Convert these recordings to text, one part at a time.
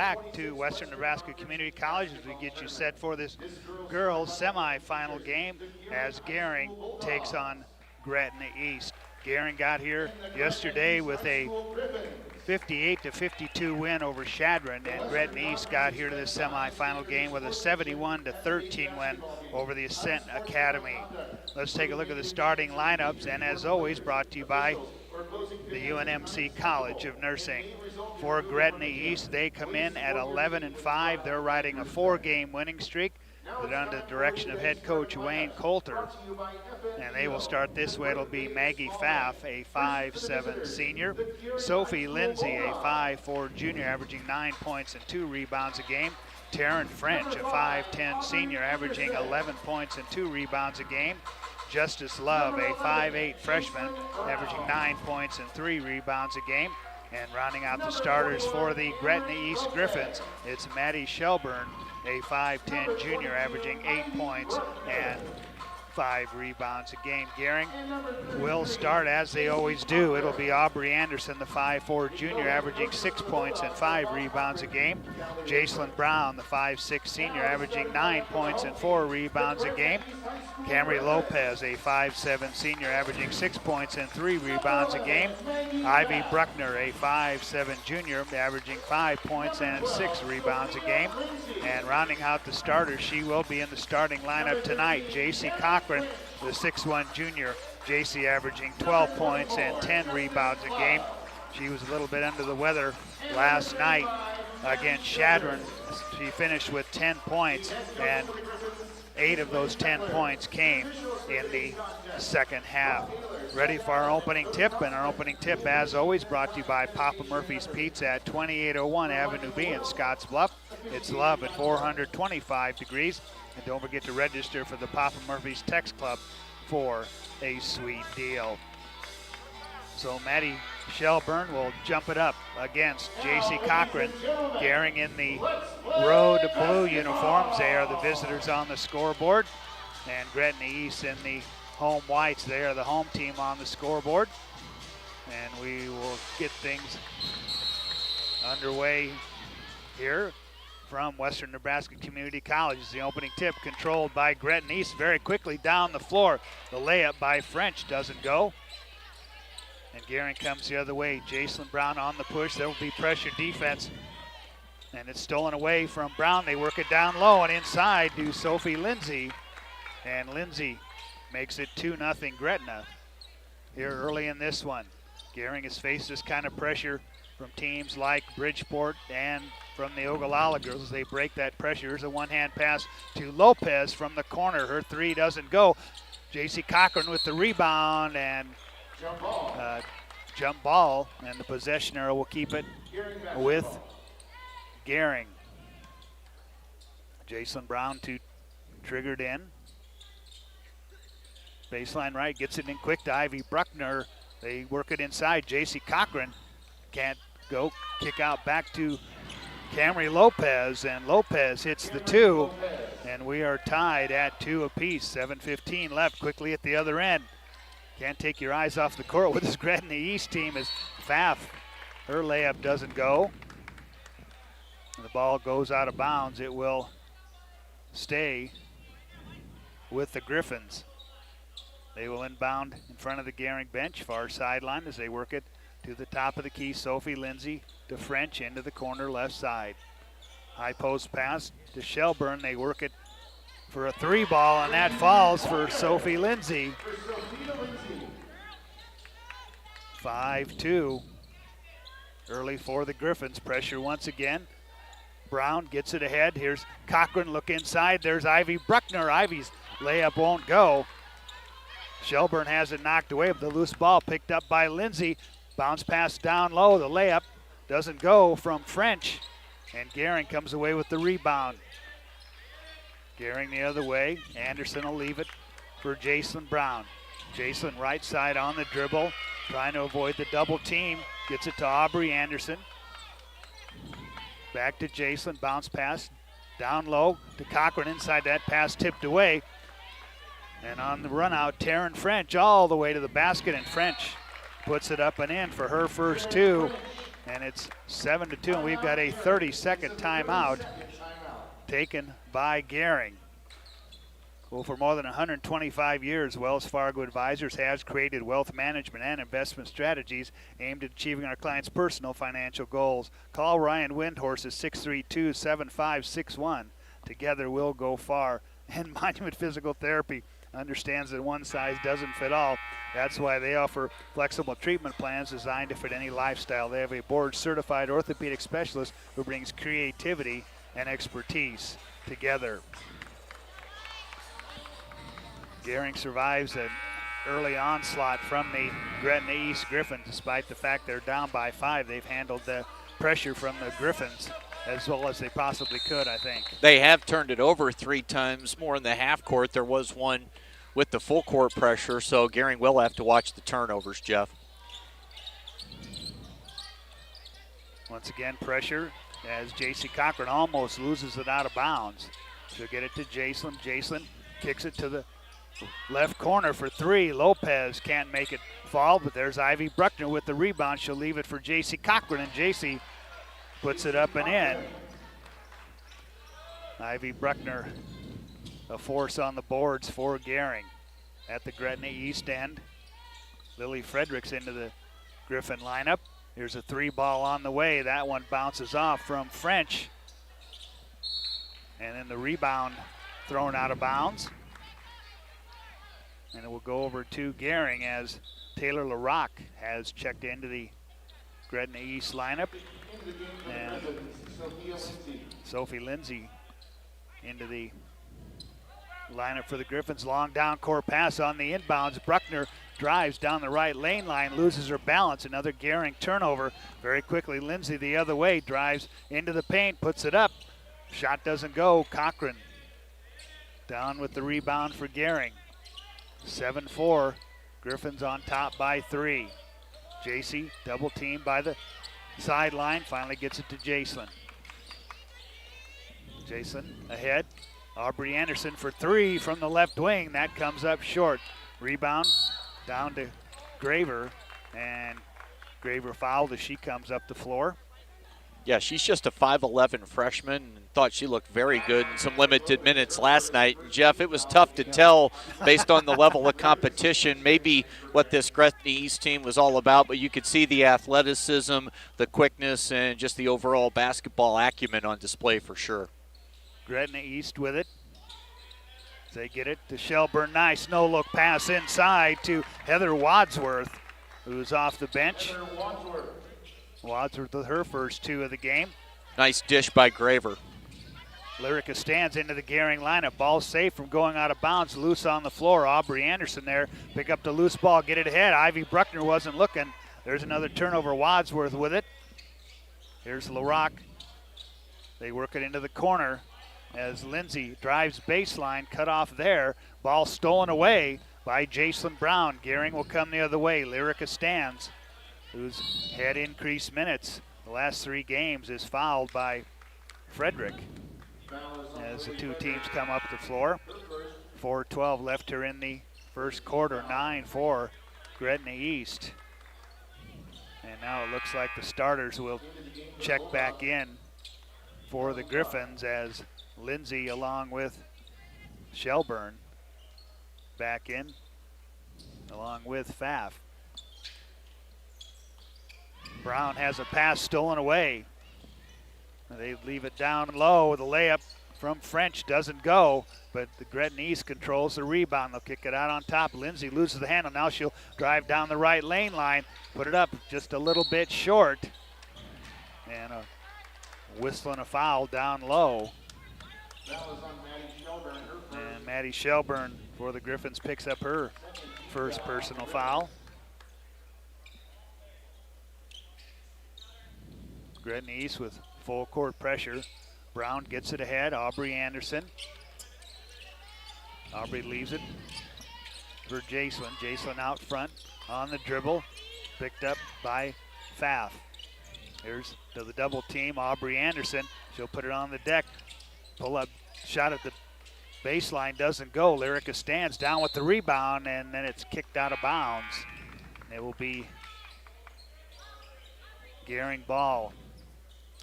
back to Western Nebraska Community College as we get you set for this girls semifinal game as Gering takes on Gretna East. Gering got here yesterday with a 58-52 win over Shadron, and Gretna East got here to the semifinal game with a 71-13 win over the Ascent Academy. Let's take a look at the starting lineups, and as always, brought to you by the UNMC College of Nursing. For Gretna East, they come in at 11-5. They're riding a 4-game winning streak. They're under the direction of head coach Wayne Coulter. And they will start this way. It'll be Maggie Pfaff, a 5'7 senior. Sophie Lindsay, a 5'4 junior, averaging 9 points and 2 rebounds a game. Taryn French, a 5'10 senior, averaging 11 points and 2 rebounds a game. Justice Love, a 5'8 freshman, averaging 9 points and 3 rebounds a game. And rounding out the starters for the Gretna East Griffins, it's Maddie Shelburne, a 5'10 junior, averaging 8 points and 5 rebounds a game. Gering will start as they always do. It'll be Aubrey Anderson, the 5'4 junior, averaging 6 points and 5 rebounds a game. Jacelyn Brown, the 5'6 senior, averaging 9 points and 4 rebounds a game. Camry Lopez, a 5'7 senior, averaging 6 points and 3 rebounds a game. Ivy Bruckner, a 5'7 junior, averaging 5 points and 6 rebounds a game. And rounding out the starters, she will be in the starting lineup tonight, J.C. Cochran, the 6'1 junior. J.C. averaging 12 points and 10 rebounds a game. She was a little bit under the weather last night against Shadron. She finished with 10 points, and 8 of those 10 points came in the second half. Ready for our opening tip, and our opening tip, as always, brought to you by Papa Murphy's Pizza at 2801 Avenue B in Scottsbluff. It's love at 425 degrees. And don't forget to register for the Papa Murphy's Text Club for a sweet deal. So Maddie Shelburne will jump it up against J.C. Cochran. Gering in the road blue uniforms. They are the visitors on the scoreboard. And Gretna East in the home whites. They are the home team on the scoreboard. And we will get things underway here from Western Nebraska Community College. The opening tip controlled by Gretna East very quickly down the floor. The layup by French doesn't go. And Gering comes the other way. Jacelyn Brown on the push. There will be pressure defense. And it's stolen away from Brown. They work it down low and inside to Sophie Lindsay. And Lindsay makes it 2-0 Gretna here early in this one. Gering has faced this kind of pressure from teams like Bridgeport and from the Ogallala girls. They break that pressure. Here's a one-hand pass to Lopez from the corner. Her three doesn't go. J.C. Cochran with the rebound and jump ball, and the possession arrow will keep it with Gering. Jacelyn Brown triggered in. Baseline right, gets it in quick to Ivy Bruckner. They work it inside. J.C. Cochran can't go. Kick out back to Camry Lopez, and Lopez hits the 2, and we are tied at 2 apiece. 7:15 left. Quickly at the other end. Can't take your eyes off the court with this Gretna East team as Pfaff, her layup doesn't go. And the ball goes out of bounds. It will stay with the Griffins. They will inbound in front of the Gering bench, far sideline, as they work it to the top of the key. Sophie Lindsay to French into the corner left side. High post pass to Shelburne. They work it for a 3 ball, and that falls for Sophie Lindsay. 5-2 early for the Griffins. Pressure once again. Brown gets it ahead. Here's Cochran, look inside. There's Ivy Bruckner. Ivy's layup won't go. Shelburne has it knocked away, but the loose ball picked up by Lindsay. Bounce pass down low. The layup doesn't go from French, and Gering comes away with the rebound. Gering the other way. Anderson will leave it for Jacelyn Brown. Jacelyn right side on the dribble, trying to avoid the double team. Gets it to Aubrey Anderson. Back to Jacelyn, bounce pass down low to Cochran. Inside, that pass tipped away. And on the run out, Taryn French all the way to the basket, and French puts it up and in for her first 2. And it's 7-2, and we've got a 30-second timeout taken by Gering. Well, for more than 125 years, Wells Fargo Advisors has created wealth management and investment strategies aimed at achieving our clients' personal financial goals. Call Ryan Windhorse at 632-7561. Together we'll go far. And Monument Physical Therapy understands that one size doesn't fit all. That's why they offer flexible treatment plans designed to fit any lifestyle. They have a board-certified orthopedic specialist who brings creativity and expertise together. Gering survives an early onslaught from the Gretna East Griffins. Despite the fact they're down by 5, they've handled the pressure from the Griffins as well as they possibly could, I think. They have turned it over 3 times more in the half court. There was one with the full court pressure, so Gering will have to watch the turnovers, Jeff. Once again, pressure as J.C. Cochran almost loses it out of bounds. She'll get it to Jaslyn. Jaslyn kicks it to the left corner for 3. Lopez can't make it fall, but there's Ivy Bruckner with the rebound. She'll leave it for J.C. Cochran, and J.C. puts it up and in. Ivy Bruckner, a force on the boards for Gering. At the Gretna East end, Lily Fredericks into the Griffin lineup. Here's a 3 ball on the way. That one bounces off from French. And then the rebound thrown out of bounds. And it will go over to Gering as Taylor LaRock has checked into the Gretna East lineup. And Sophie Lindsay into the lineup for the Griffins. Long down court pass on the inbounds. Bruckner drives down the right lane line, loses her balance. Another Gering turnover. Very quickly, Lindsay the other way, drives into the paint, puts it up. Shot doesn't go. Cochran down with the rebound for Gering. 7-4. Griffins on top by 3. JC double teamed by the sideline. Finally gets it to Jaslyn. Jaslyn ahead. Aubrey Anderson for 3 from the left wing. That comes up short. Rebound down to Graver. And Graver fouled as she comes up the floor. Yeah, she's just a 5'11 freshman and thought she looked very good in some limited minutes last night. And Jeff, it was tough to tell based on the level of competition, maybe what this Gretna East team was all about, but you could see the athleticism, the quickness, and just the overall basketball acumen on display for sure. Gretna East with it. They get it to Shelburne. Nice no-look pass inside to Heather Wadsworth, who's off the bench. Wadsworth with her first 2 of the game. Nice dish by Graver. Lyrica stands into the Gering lineup. Ball safe from going out of bounds. Loose on the floor. Aubrey Anderson there. Pick up the loose ball, get it ahead. Ivy Bruckner wasn't looking. There's another turnover. Wadsworth with it. Here's LaRock. They work it into the corner as Lindsay drives baseline. Cut off there. Ball stolen away by Jaslyn Brown. Gering will come the other way. Lyrica stands, who's had increased minutes the last 3 games, is fouled by Frederick as the 2 teams come up the floor. 4:12 left her in the first quarter. 9-4 Gretna East. And now it looks like the starters will check back in for the Griffins as Lindsay along with Shelburne back in along with Pfaff. Brown has a pass stolen away. They leave it down low. The layup from French doesn't go, but the Gretna East controls the rebound. They'll kick it out on top. Lindsay loses the handle. Now she'll drive down the right lane line, put it up just a little bit short. And a whistle and a foul down low. That was on Maddie Shelburne. And Maddie Shelburne for the Griffins picks up her first personal foul. Gretna East with full court pressure. Brown gets it ahead. Aubrey Anderson. Aubrey leaves it for Jaslyn. Jaslyn out front on the dribble. Picked up by Pfaff. Here's to the double team. Aubrey Anderson. She'll put it on the deck. Pull up shot at the baseline doesn't go. Lyrica stands down with the rebound, and then it's kicked out of bounds. It will be Gering ball.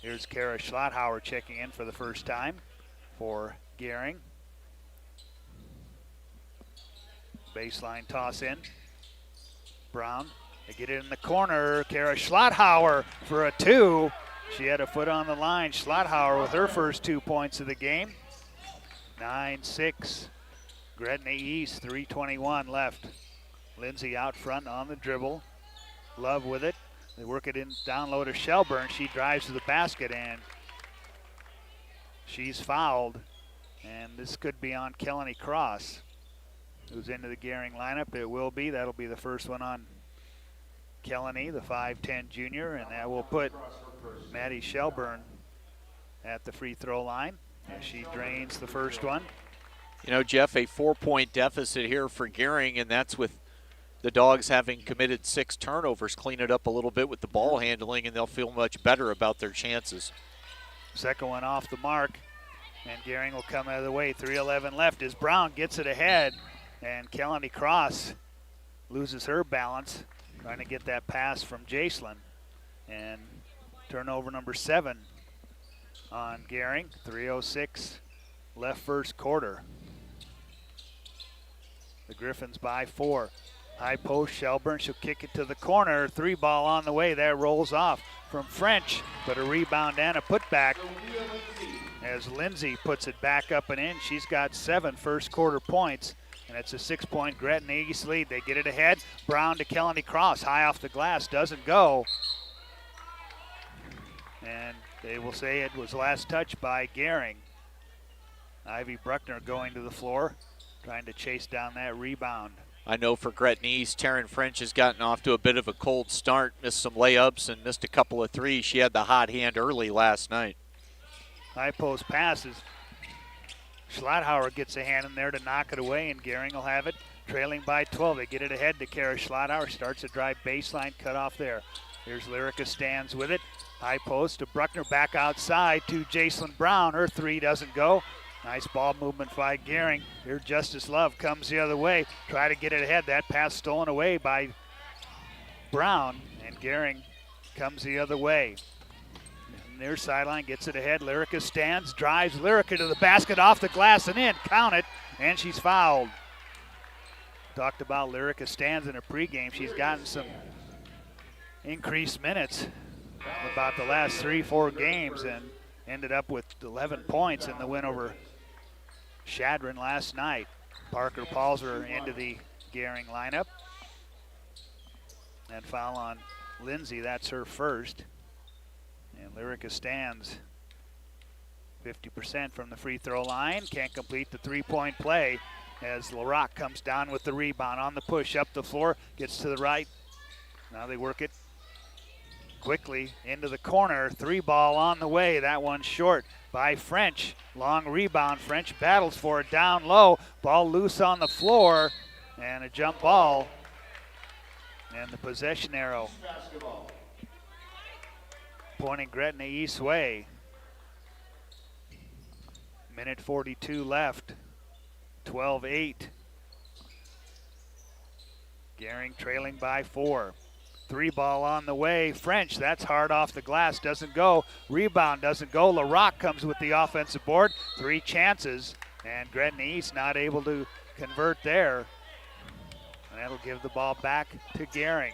Here's Kara Schlotthauer checking in for the first time for Gering. Baseline toss in. Brown, they get it in the corner. Kara Schlotthauer for a 2. She had a foot on the line. Schlotthauer with her first 2 points of the game. 9-6. Gretna East, 3:21 left. Lindsay out front on the dribble. Love with it. They work it in down low to Shelburne. She drives to the basket and she's fouled. And this could be on Kelly Cross, who's into the Gering lineup. It will be. That'll be the first one on Kelly, the 5'10 junior, and that will put Maddie Shelburne at the free throw line as she drains the first one. You know, Jeff, a 4-point deficit here for Gering, and that's with the Dogs having committed 6 turnovers. Clean it up a little bit with the ball handling, and they'll feel much better about their chances. Second one off the mark, and Gering will come out of the way. 3:11 left as Brown gets it ahead, and Kelly Cross loses her balance, trying to get that pass from Jacelyn. And turnover number 7 on Gering. 3:06 left first quarter. The Griffins by 4. High post, Shelburne, she'll kick it to the corner. 3 ball on the way, that rolls off from French, but a rebound and a putback as Lindsay puts it back up and in. She's got 7 first quarter points, and it's a 6-point Gretna East lead. They get it ahead. Brown to Kelly Cross, high off the glass, doesn't go. And they will say it was last touch by Gering. Ivy Bruckner going to the floor, trying to chase down that rebound. I know for Gretna East, Taryn French has gotten off to a bit of a cold start, missed some layups and missed a couple of threes. She had the hot hand early last night. High post passes. Schlotthauer gets a hand in there to knock it away, and Gering will have it. Trailing by 12, they get it ahead to Kara Schlotthauer. Starts a drive baseline, cut off there. Here's Lyrica stands with it. High post to Bruckner, back outside to Jacelyn Brown. Her 3 doesn't go. Nice ball movement by Gering. Here Justice Love comes the other way. Try to get it ahead. That pass stolen away by Brown, and Gering comes the other way. Near sideline, gets it ahead. Lyrica stands, drives Lyrica to the basket, off the glass and in. Count it, and she's fouled. Talked about Lyrica stands in a pregame. She's gotten some increased minutes about the last 3-4 games and ended up with 11 points in the win over Shadron last night. Parker Palser into the Gering lineup. And foul on Lindsay, that's her first. And Lyrica stands 50% from the free throw line. Can't complete the 3-point play as LaRock comes down with the rebound on the push up the floor. Gets to the right. Now they work it quickly into the corner. 3 ball on the way. That one short by French. Long rebound. French battles for it down low. Ball loose on the floor. And a jump ball. And the possession arrow pointing Gretna East way. Minute 42 left. 12-8. Gering trailing by 4. 3 ball on the way. French, that's hard off the glass, doesn't go. Rebound doesn't go. LaRock comes with the offensive board. 3 chances, and Gretna East not able to convert there. And that'll give the ball back to Gering.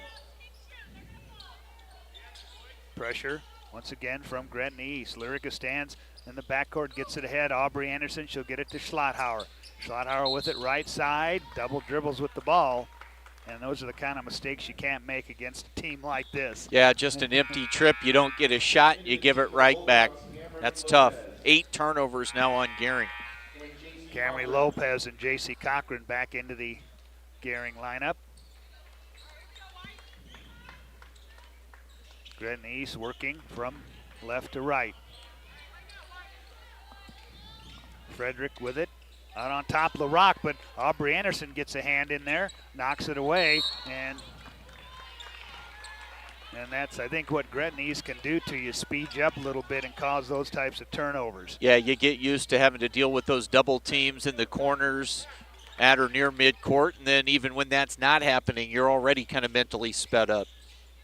Pressure once again from Gretna East. Lyrica stands in the backcourt, gets it ahead. Aubrey Anderson, she'll get it to Schlotthauer. Schlotthauer with it right side, double dribbles with the ball. And those are the kind of mistakes you can't make against a team like this. Yeah, just an empty trip. You don't get a shot, you give it right back. That's tough. 8 turnovers now on Gering. Camry Lopez and J.C. Cochran back into the Gering lineup. Gretna East working from left to right. Frederick with it. Out on top, LaRock, but Aubrey Anderson gets a hand in there, knocks it away, and that's, I think, what Gretna East can do to you, speed you up a little bit and cause those types of turnovers. Yeah, you get used to having to deal with those double teams in the corners at or near midcourt, and then even when that's not happening, you're already kind of mentally sped up.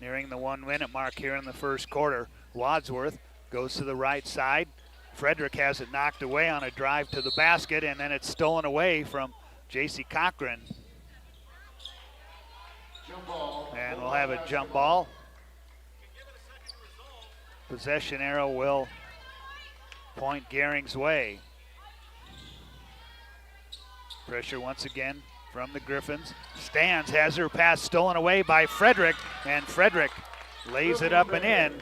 nearing the 1 minute mark here in the first quarter. Wadsworth goes to the right side. Frederick has it knocked away on a drive to the basket, and then it's stolen away from J.C. Cochran. And we'll have a jump ball. Possession arrow will point Gering's way. Pressure once again from the Griffins. Stans has her pass stolen away by Frederick, and Frederick lays it up and in.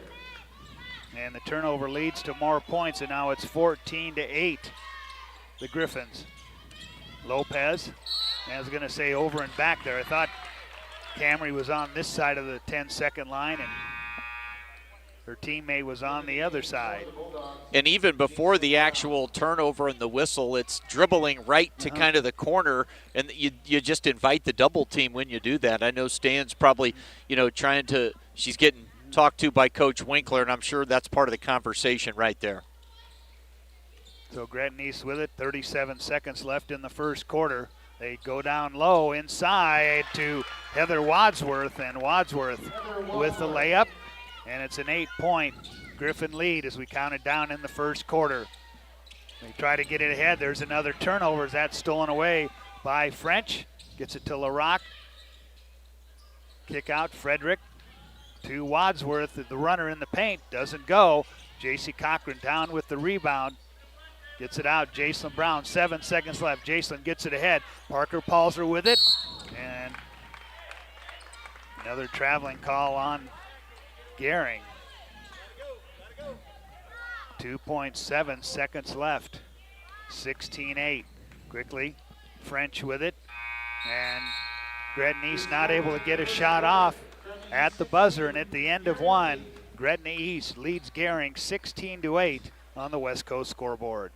And the turnover leads to more points, and now it's 14-8, the Griffins. Lopez, I was going to say over and back there. I thought Camry was on this side of the 10-second line, and her teammate was on the other side. And even before the actual turnover and the whistle, it's dribbling right to kind of the corner, and you just invite the double team when you do that. I know Stan's probably, trying to, she's getting talked to by Coach Winkler, and I'm sure that's part of the conversation right there. So Gretna East with it, 37 seconds left in the first quarter. They go down low inside to Heather Wadsworth, and Wadsworth with the layup. And it's an 8-point Griffin lead as we count it down in the first quarter. They try to get it ahead. There's another turnover as that's stolen away by French. Gets it to LaRock. Kick out Frederick to Wadsworth. The runner in the paint doesn't go. J.C. Cochran down with the rebound. Gets it out. Jason Brown, 7 seconds left. Jason gets it ahead. Parker Palzer with it. And another traveling call on Gering. 2.7 seconds left. 16-8. Quickly, French with it. And Gretna East not able to get a shot off at the buzzer. And at the end of one, Gretna East leads Gering 16-8 on the West Coast scoreboard.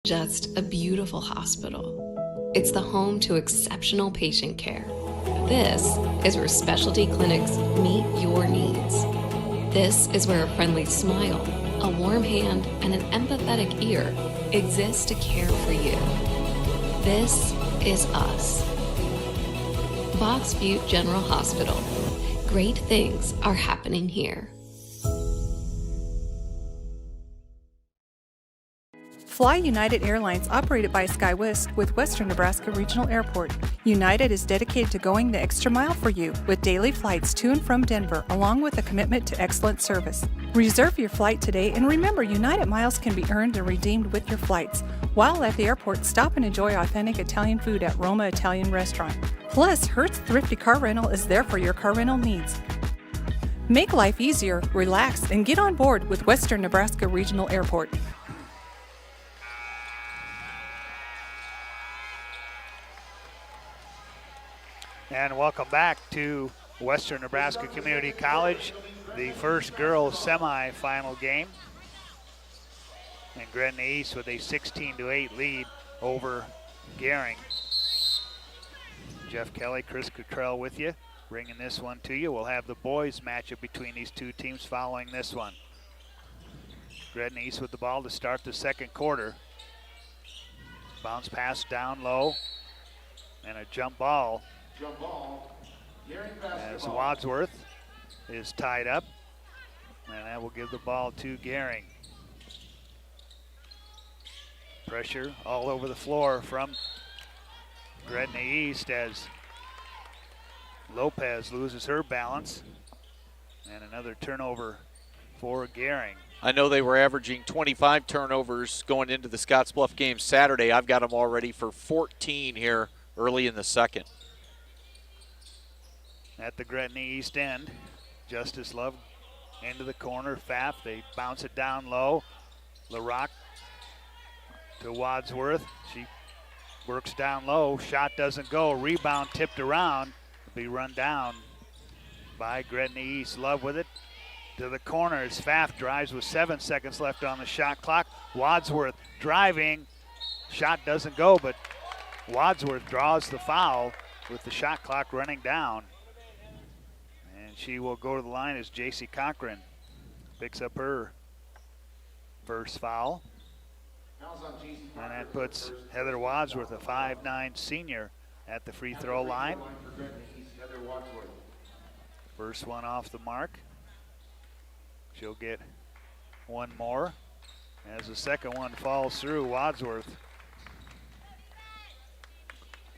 Just a beautiful hospital. It's the home to exceptional patient care. This is where specialty clinics meet your needs. This is where a friendly smile, a warm hand, and an empathetic ear exist to care for you. This is us. Box Butte General Hospital. Great things are happening here. Fly United Airlines, operated by SkyWest with Western Nebraska Regional Airport. United is dedicated to going the extra mile for you with daily flights to and from Denver, along with a commitment to excellent service. Reserve your flight today, and remember, United miles can be earned and redeemed with your flights. While at the airport, stop and enjoy authentic Italian food at Roma Italian Restaurant. Plus, Hertz Thrifty Car Rental is there for your car rental needs. Make life easier, relax, and get on board with Western Nebraska Regional Airport. And welcome back to Western Nebraska Community College, the first girls semifinal game. And Gretna East with a 16-8 lead over Gering. Jeff Kelly, Chris Cottrell with you, bringing this one to you. We'll have the boys matchup between these two teams following this one. Gretna East with the ball to start the second quarter. Bounce pass down low, and a jump ball. As Wadsworth is tied up, and that will give the ball to Gering. Pressure all over the floor from Gretna East as Lopez loses her balance, and another turnover for Gering. I know they were averaging 25 turnovers going into the Scottsbluff game Saturday. I've got them already for 14 here early in the second. At the Gretna East end, Justice Love into the corner. Pfaff, they bounce it down low. LaRock to Wadsworth. She works down low. Shot doesn't go. Rebound tipped around. Be run down by Gretna East. Love with it to the corner as Pfaff drives with 7 seconds left on the shot clock. Wadsworth driving. Shot doesn't go, but Wadsworth draws the foul with the shot clock running down. She will go to the line as J.C. Cochran picks up her first foul. And that puts Heather Wadsworth, a 5'9" senior, at the free throw line. First one off the mark. She'll get one more as the second one falls through. Wadsworth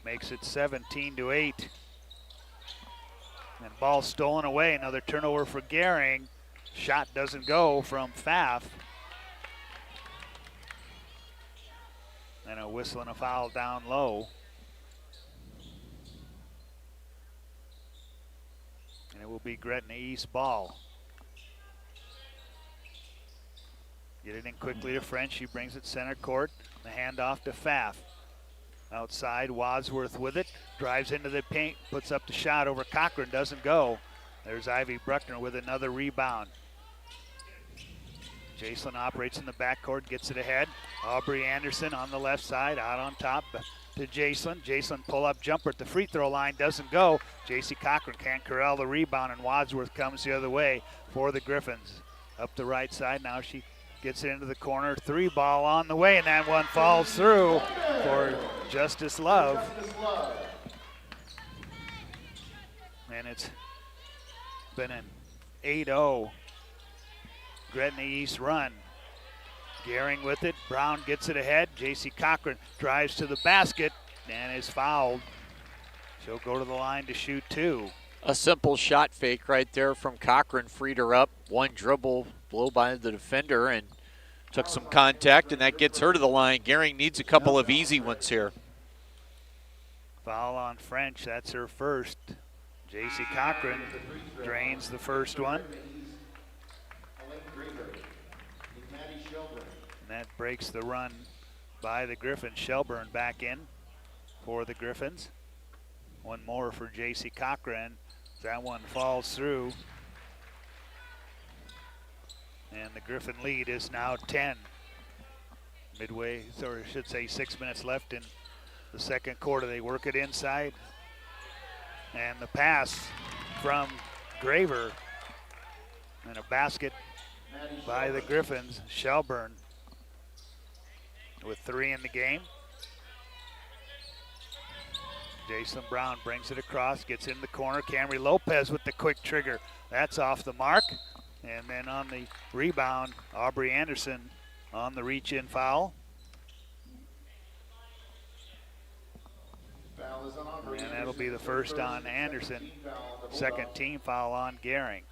makes it 17-8. And ball stolen away. Another turnover for Gering. Shot doesn't go from Pfaff. And a whistle and a foul down low. And it will be Gretna East ball. Get it in quickly to French. She brings it center court. The handoff to Pfaff. Outside, Wadsworth with it. Drives into the paint, puts up the shot over Cochran, doesn't go. There's Ivy Bruckner with another rebound. Jaslyn operates in the backcourt, gets it ahead. Aubrey Anderson on the left side, out on top to Jaslyn. Jaslyn pull-up jumper at the free throw line, doesn't go. J.C. Cochran can't corral the rebound, and Wadsworth comes the other way for the Griffins. Up the right side, now she gets it into the corner. Three ball on the way, and that one falls through for Justice Love. And it's been an 8-0 Gretna East run. Gering with it. Brown gets it ahead. J.C. Cochran drives to the basket and is fouled. She'll go to the line to shoot two. A simple shot fake right there from Cochran freed her up. One dribble blow by the defender and took some contact, and that gets her to the line. Gering needs a couple of easy ones here. Foul on French. That's her first. J.C. Cochran drains the first one. And that breaks the run by the Griffins. Shelburne back in for the Griffins. One more for J.C. Cochran. That one falls through. And the Griffin lead is now 10. Midway, or I should say 6 minutes left in the second quarter. They work it inside. And the pass from Graver. And a basket by the Griffins. Shelburne with 3 in the game. Jason Brown brings it across, gets in the corner. Camry Lopez with the quick trigger. That's off the mark. And then on the rebound, Aubrey Anderson on the reach-in foul. And that'll be the first on Anderson. Second team foul on Gering.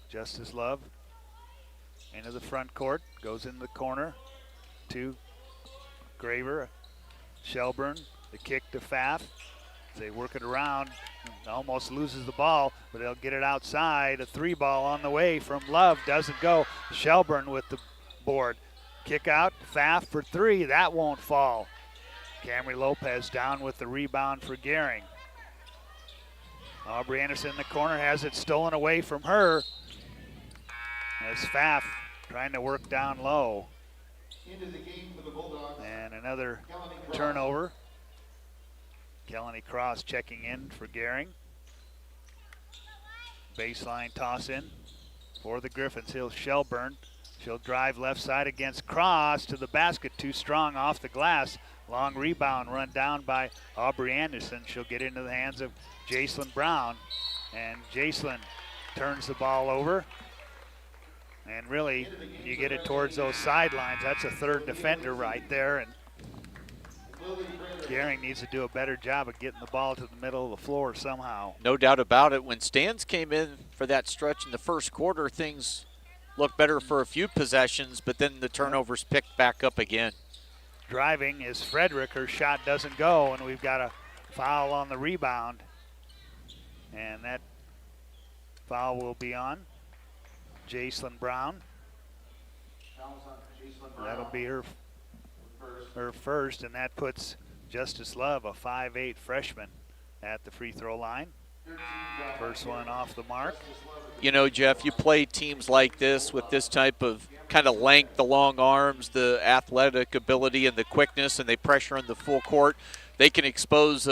Justice Love into the front court, goes in the corner to Graver. Shelburne, the kick to Pfaff. They work it around, almost loses the ball, but they'll get it outside. A three ball on the way from Love, doesn't go. Shelburne with the board. Kick out, Pfaff for three, that won't fall. Camry Lopez down with the rebound for Gering. Aubrey Anderson in the corner has it stolen away from her. As Pfaff trying to work down low. Into the game for the Bulldogs. And another turnover. Kelly Cross checking in for Gering. Baseline toss in for the Griffins. Here's Shelburne. She'll drive left side against Cross to the basket. Too strong off the glass. Long rebound run down by Aubrey Anderson. She'll get into the hands of Jaslyn Brown. And Jaslyn turns the ball over. And really, you get it towards those sidelines. That's a third defender right there. And Gering needs to do a better job of getting the ball to the middle of the floor somehow. No doubt about it. When Stans came in for that stretch in the first quarter, things looked better for a few possessions, but then the turnovers picked back up again. Driving is Frederick. Her shot doesn't go, and we've got a foul on the rebound. And that foul will be on Jaslyn Brown. That'll be her first, and that puts Justice Love, a 5'8" freshman, at the free throw line. First one off the mark. You know, Jeff, you play teams like this with this type of kind of length, the long arms, the athletic ability, and the quickness, and they pressure in the full court. They can expose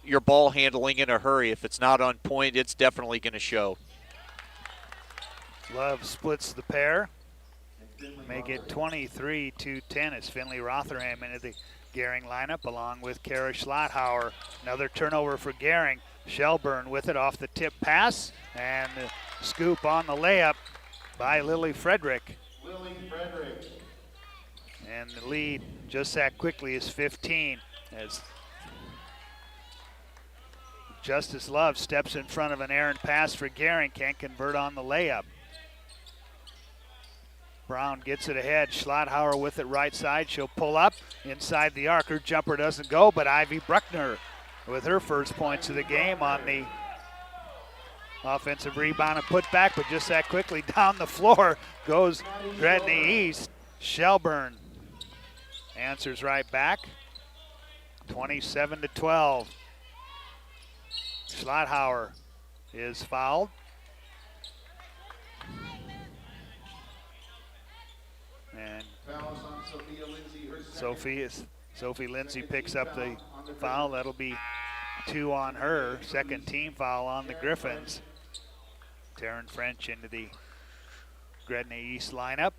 your ball handling in a hurry. If it's not on point, it's definitely going to show. Love splits the pair. Make it 23-10 as Finley Rotherham into the Gering lineup along with Kara Schlotthauer. Another turnover for Gering. Shelburne with it off the tip pass, and the scoop on the layup by Lily Frederick. And the lead just that quickly is 15 as Justice Love steps in front of an errant pass for Gering, can't convert on the layup. Brown gets it ahead. Schlotthauer with it right side. She'll pull up inside the arc. Her jumper doesn't go, but Ivy Bruckner with her first points of the game on the offensive rebound and put back, but just that quickly down the floor goes Gretna East. Shelburne answers right back. 27-12. Schlotthauer is fouled. And Sophie Lindsay picks up the foul. That'll be 2 on her. Second team foul on the Griffins. Taryn French into the Gretna East lineup.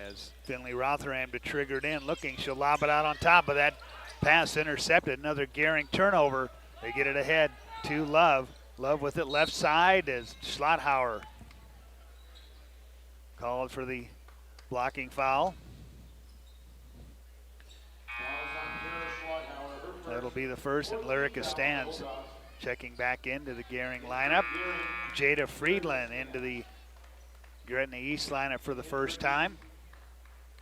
As Finley Rotherham to trigger it in, looking, she'll lob it out on top of that. Pass intercepted, another Gering turnover. They get it ahead to Love. Love with it left side as Schlotthauer called for the blocking foul. That'll be the first, and Lyrica stands checking back into the Gering lineup. Jada Friedland into the Gretna East lineup for the first time.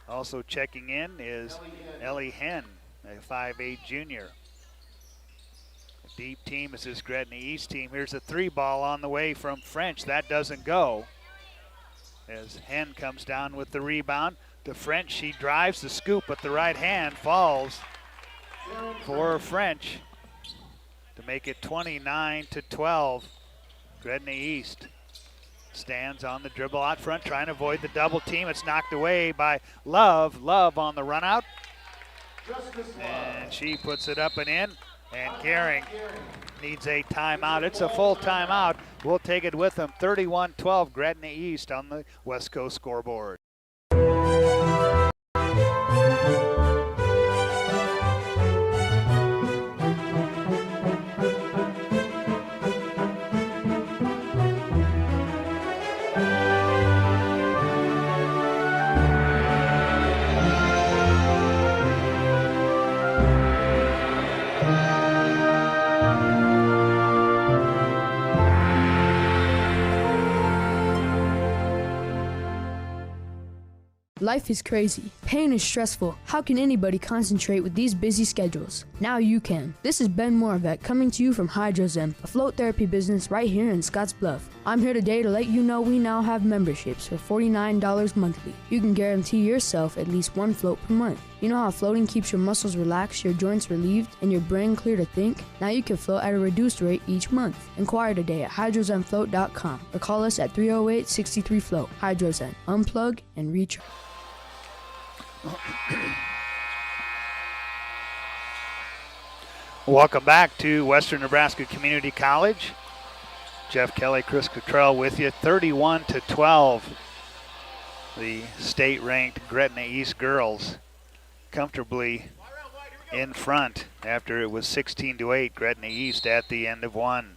Also checking in is Ellie Henn, a 5'8" junior. A deep team is this Gretna East team. Here's a 3-ball on the way from French. That doesn't go. As Henn comes down with the rebound to French. She drives the scoop, but the right hand falls for French to make it 29-12. Gretna East stands on the dribble out front, trying to avoid the double team. It's knocked away by Love. Love on the run out. And she puts it up and in. And Gering needs a timeout. It's a full timeout. We'll take it with them. 31-12 Gretna East on the West Coast scoreboard. Life is crazy. Pain is stressful. How can anybody concentrate with these busy schedules? Now you can. This is Ben Moravec coming to you from Hydrozen, a float therapy business right here in Scottsbluff. I'm here today to let you know we now have memberships for $49 monthly. You can guarantee yourself at least 1 float per month. You know how floating keeps your muscles relaxed, your joints relieved, and your brain clear to think? Now you can float at a reduced rate each month. Inquire today at hydrozenfloat.com or call us at 308-63-FLOAT. Hydrozen. Unplug and recharge. Welcome back to Western Nebraska Community College. Jeff Kelly, Chris Cottrell with you. 31-12. The state-ranked Gretna East girls comfortably in front after it was 16-8 Gretna East at the end of 1.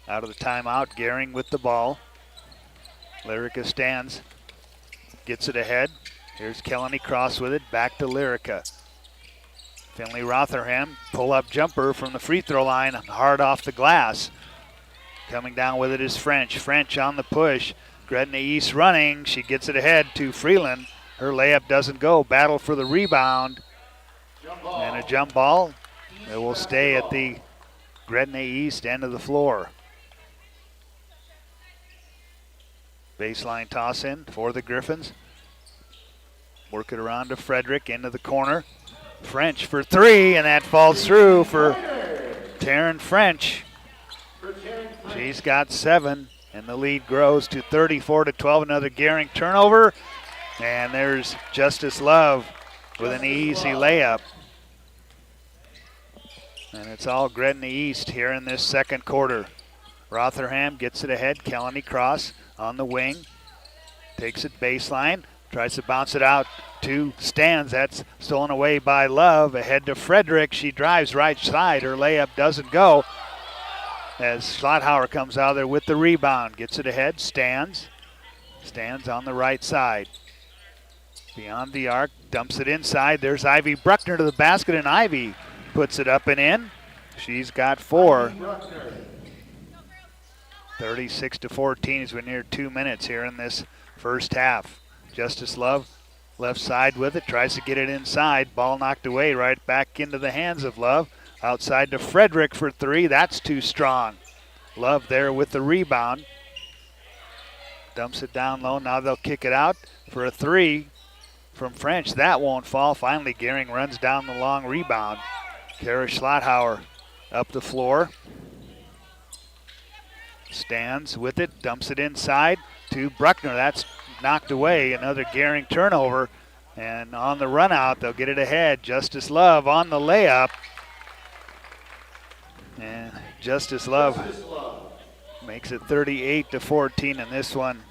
Out of the timeout, Gering with the ball. Lyrica stands. Gets it ahead. Here's Kelleny Cross with it. Back to Lyrica. Finley Rotherham, pull-up jumper from the free throw line, hard off the glass. Coming down with it is French. French on the push. Gretna East running. She gets it ahead to Freeland. Her layup doesn't go. Battle for the rebound. And a jump ball. It will stay at the Gretna East end of the floor. Baseline toss in for the Griffins. Work it around to Frederick into the corner. French for 3, and that falls through for Taryn French. She's got 7, and the lead grows to 34-12. Another Gering turnover, and there's Justice Love with an easy layup. And it's all Gretna East here in this second quarter. Rotherham gets it ahead. Kelleny Cross on the wing. Takes it baseline. Tries to bounce it out to Stans. That's stolen away by Love. Ahead to Frederick. She drives right side. Her layup doesn't go as Schlotthauer comes out there with the rebound. Gets it ahead. Stands on the right side. Beyond the arc. Dumps it inside. There's Ivy Bruckner to the basket, and Ivy puts it up and in. She's got 4. 36-14 as we're near 2 minutes here in this first half. Justice Love, left side with it, tries to get it inside. Ball knocked away right back into the hands of Love. Outside to Frederick for 3. That's too strong. Love there with the rebound. Dumps it down low. Now they'll kick it out for a 3 from French. That won't fall. Finally, Gering runs down the long rebound. Kara Schlotthauer up the floor. Stands with it, dumps it inside to Bruckner. That's knocked away. Another Gering turnover. And on the run out, they'll get it ahead. Justice Love on the layup. And Justice Love makes it 38-14, and this one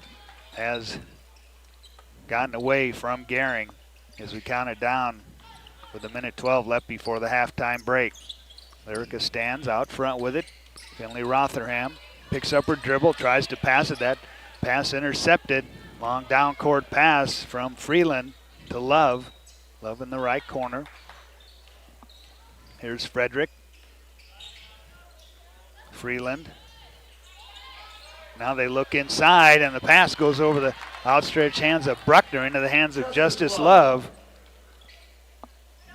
has gotten away from Gering as we count it down with a minute 12 left before the halftime break. Lyrica Stands out front with it. Finley Rotherham picks up her dribble, tries to pass it. That pass intercepted. Long down court pass from Freeland to Love. Love in the right corner. Here's Frederick. Freeland. Now they look inside, and the pass goes over the outstretched hands of Bruckner into the hands of Justice Love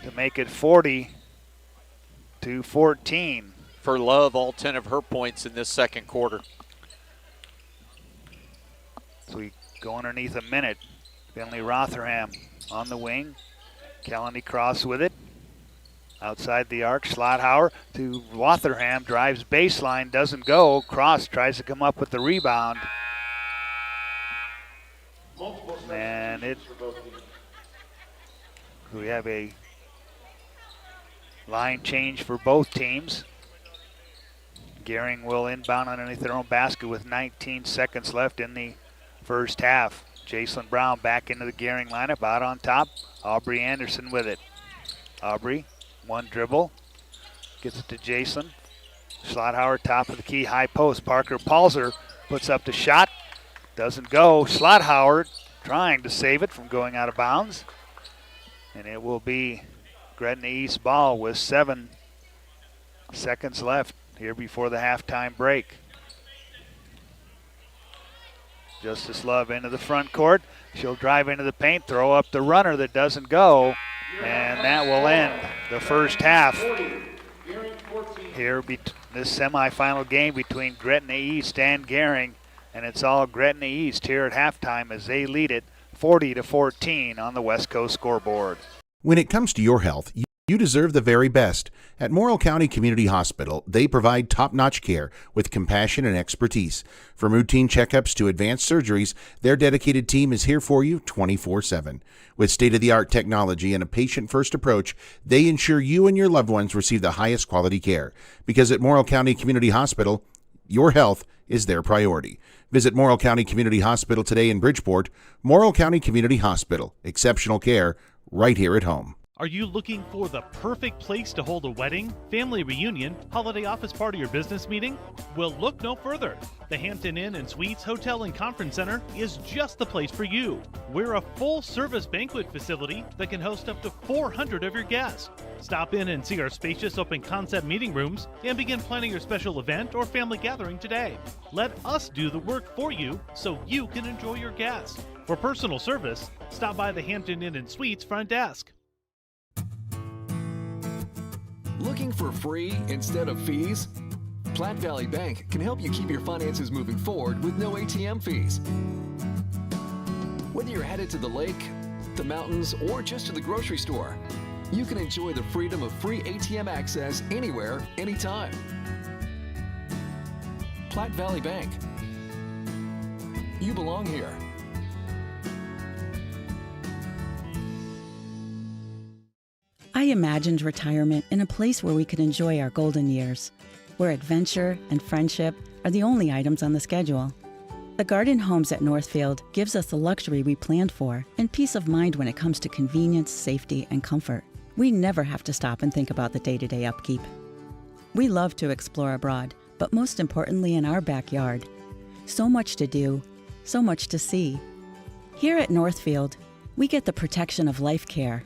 to make it 40-14. For Love, all 10 of her points in this second quarter. So we go underneath a minute. Finley Rotherham on the wing. Kelleny Cross with it. Outside the arc, Schlotthauer to Rotherham, drives baseline, doesn't go. Cross tries to come up with the rebound. And we have a line change for both teams. Gering will inbound underneath their own basket with 19 seconds left in the first half. Jacelyn Brown back into the Gering lineup, out on top. Aubrey Anderson with it. Aubrey, one dribble, gets it to Jacelyn. Schlotthauer, top of the key, high post. Parker Palzer puts up the shot, doesn't go. Schlotthauer trying to save it from going out of bounds. And it will be Gretna East ball with 7 seconds left here before the halftime break. Justice Love into the front court. She'll drive into the paint, throw up the runner that doesn't go, and that will end the first half here, this semifinal game between Gretna East and Gering, and it's all Gretna East here at halftime as they lead it 40-14 on the West Coast scoreboard. When it comes to your health, you deserve the very best. At Morrill County Community Hospital, they provide top-notch care with compassion and expertise. From routine checkups to advanced surgeries, their dedicated team is here for you 24/7. With state-of-the-art technology and a patient-first approach, they ensure you and your loved ones receive the highest quality care. Because at Morrill County Community Hospital, your health is their priority. Visit Morrill County Community Hospital today in Bridgeport. Morrill County Community Hospital. Exceptional care right here at home. Are you looking for the perfect place to hold a wedding, family reunion, holiday office party, or business meeting? Well, look no further. The Hampton Inn and Suites Hotel and Conference Center is just the place for you. We're a full-service banquet facility that can host up to 400 of your guests. Stop in and see our spacious open-concept meeting rooms and begin planning your special event or family gathering today. Let us do the work for you so you can enjoy your guests. For personal service, stop by the Hampton Inn and Suites front desk. Looking for free instead of fees? Platte Valley Bank can help you keep your finances moving forward with no ATM fees. Whether you're headed to the lake, the mountains, or just to the grocery store, you can enjoy the freedom of free ATM access anywhere, anytime. Platte Valley Bank. You belong here. I imagined retirement in a place where we could enjoy our golden years, where adventure and friendship are the only items on the schedule. The Garden Homes at Northfield gives us the luxury we planned for and peace of mind when it comes to convenience, safety, and comfort. We never have to stop and think about the day-to-day upkeep. We love to explore abroad, but most importantly in our backyard. So much to do, so much to see. Here at Northfield, we get the protection of life care,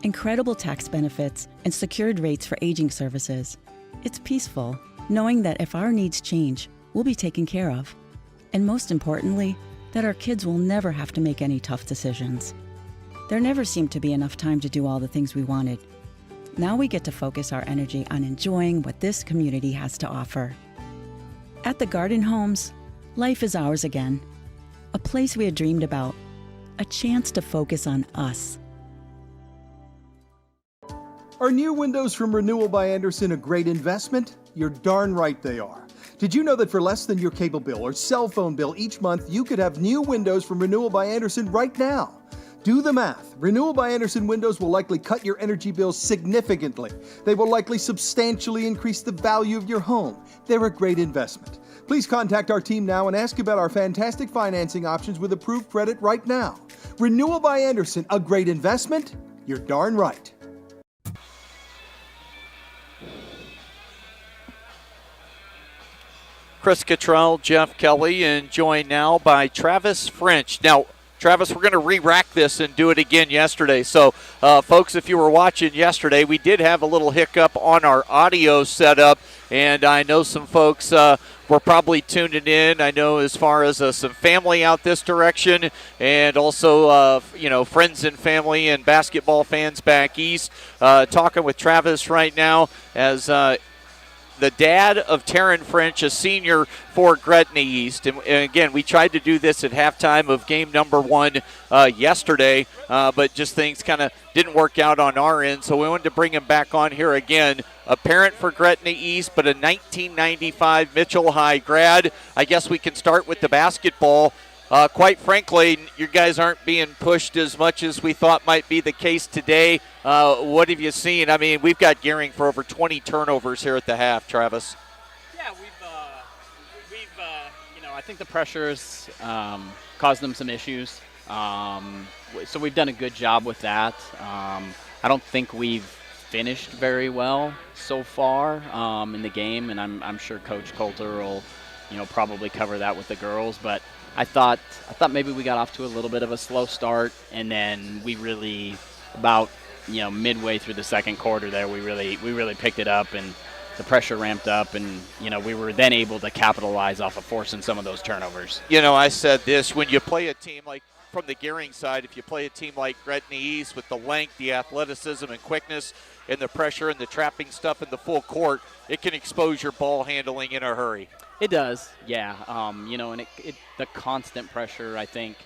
incredible tax benefits, and secured rates for aging services. It's peaceful, knowing that if our needs change, we'll be taken care of. And most importantly, that our kids will never have to make any tough decisions. There never seemed to be enough time to do all the things we wanted. Now we get to focus our energy on enjoying what this community has to offer. At the Garden Homes, life is ours again. A place we had dreamed about. A chance to focus on us. Are new windows from Renewal by Andersen a great investment? You're darn right they are. Did you know that for less than your cable bill or cell phone bill each month, you could have new windows from Renewal by Andersen right now? Do the math. Renewal by Andersen windows will likely cut your energy bills significantly. They will likely substantially increase the value of your home. They're a great investment. Please contact our team now and ask about our fantastic financing options with approved credit right now. Renewal by Andersen, a great investment? You're darn right. Chris Cottrell, Jeff Kelly, and joined now by Travis French. Now, Travis, we're going to re-rack this and do it again yesterday. So, folks, if you were watching yesterday, we did have a little hiccup on our audio setup, and I know some folks were probably tuning in. I know as far as some family out this direction, and also, friends and family and basketball fans back east. Talking with Travis right now as the dad of Taryn French, a senior for Gretna East. And again, we tried to do this at halftime of game number 1 yesterday, but just things kind of didn't work out on our end. So we wanted to bring him back on here again. A parent for Gretna East, but a 1995 Mitchell High grad. I guess we can start with the basketball. Quite frankly, you guys aren't being pushed as much as we thought might be the case today. What have you seen? I mean, we've got Gering for over 20 turnovers here at the half, Travis. Yeah, I think the pressures caused them some issues. So we've done a good job with that. I don't think we've finished very well so far in the game, and I'm sure Coach Coulter will, probably cover that with the girls, but I thought maybe we got off to a little bit of a slow start, and then we really, about midway through the second quarter there, we really picked it up, and the pressure ramped up, and we were then able to capitalize off of forcing some of those turnovers. I said this, when you play a team like, from the Gering side, if you play a team like Gretna East with the length, the athleticism and quickness and the pressure and the trapping stuff in the full court, it can expose your ball handling in a hurry. It does, yeah. And the constant pressure, I think,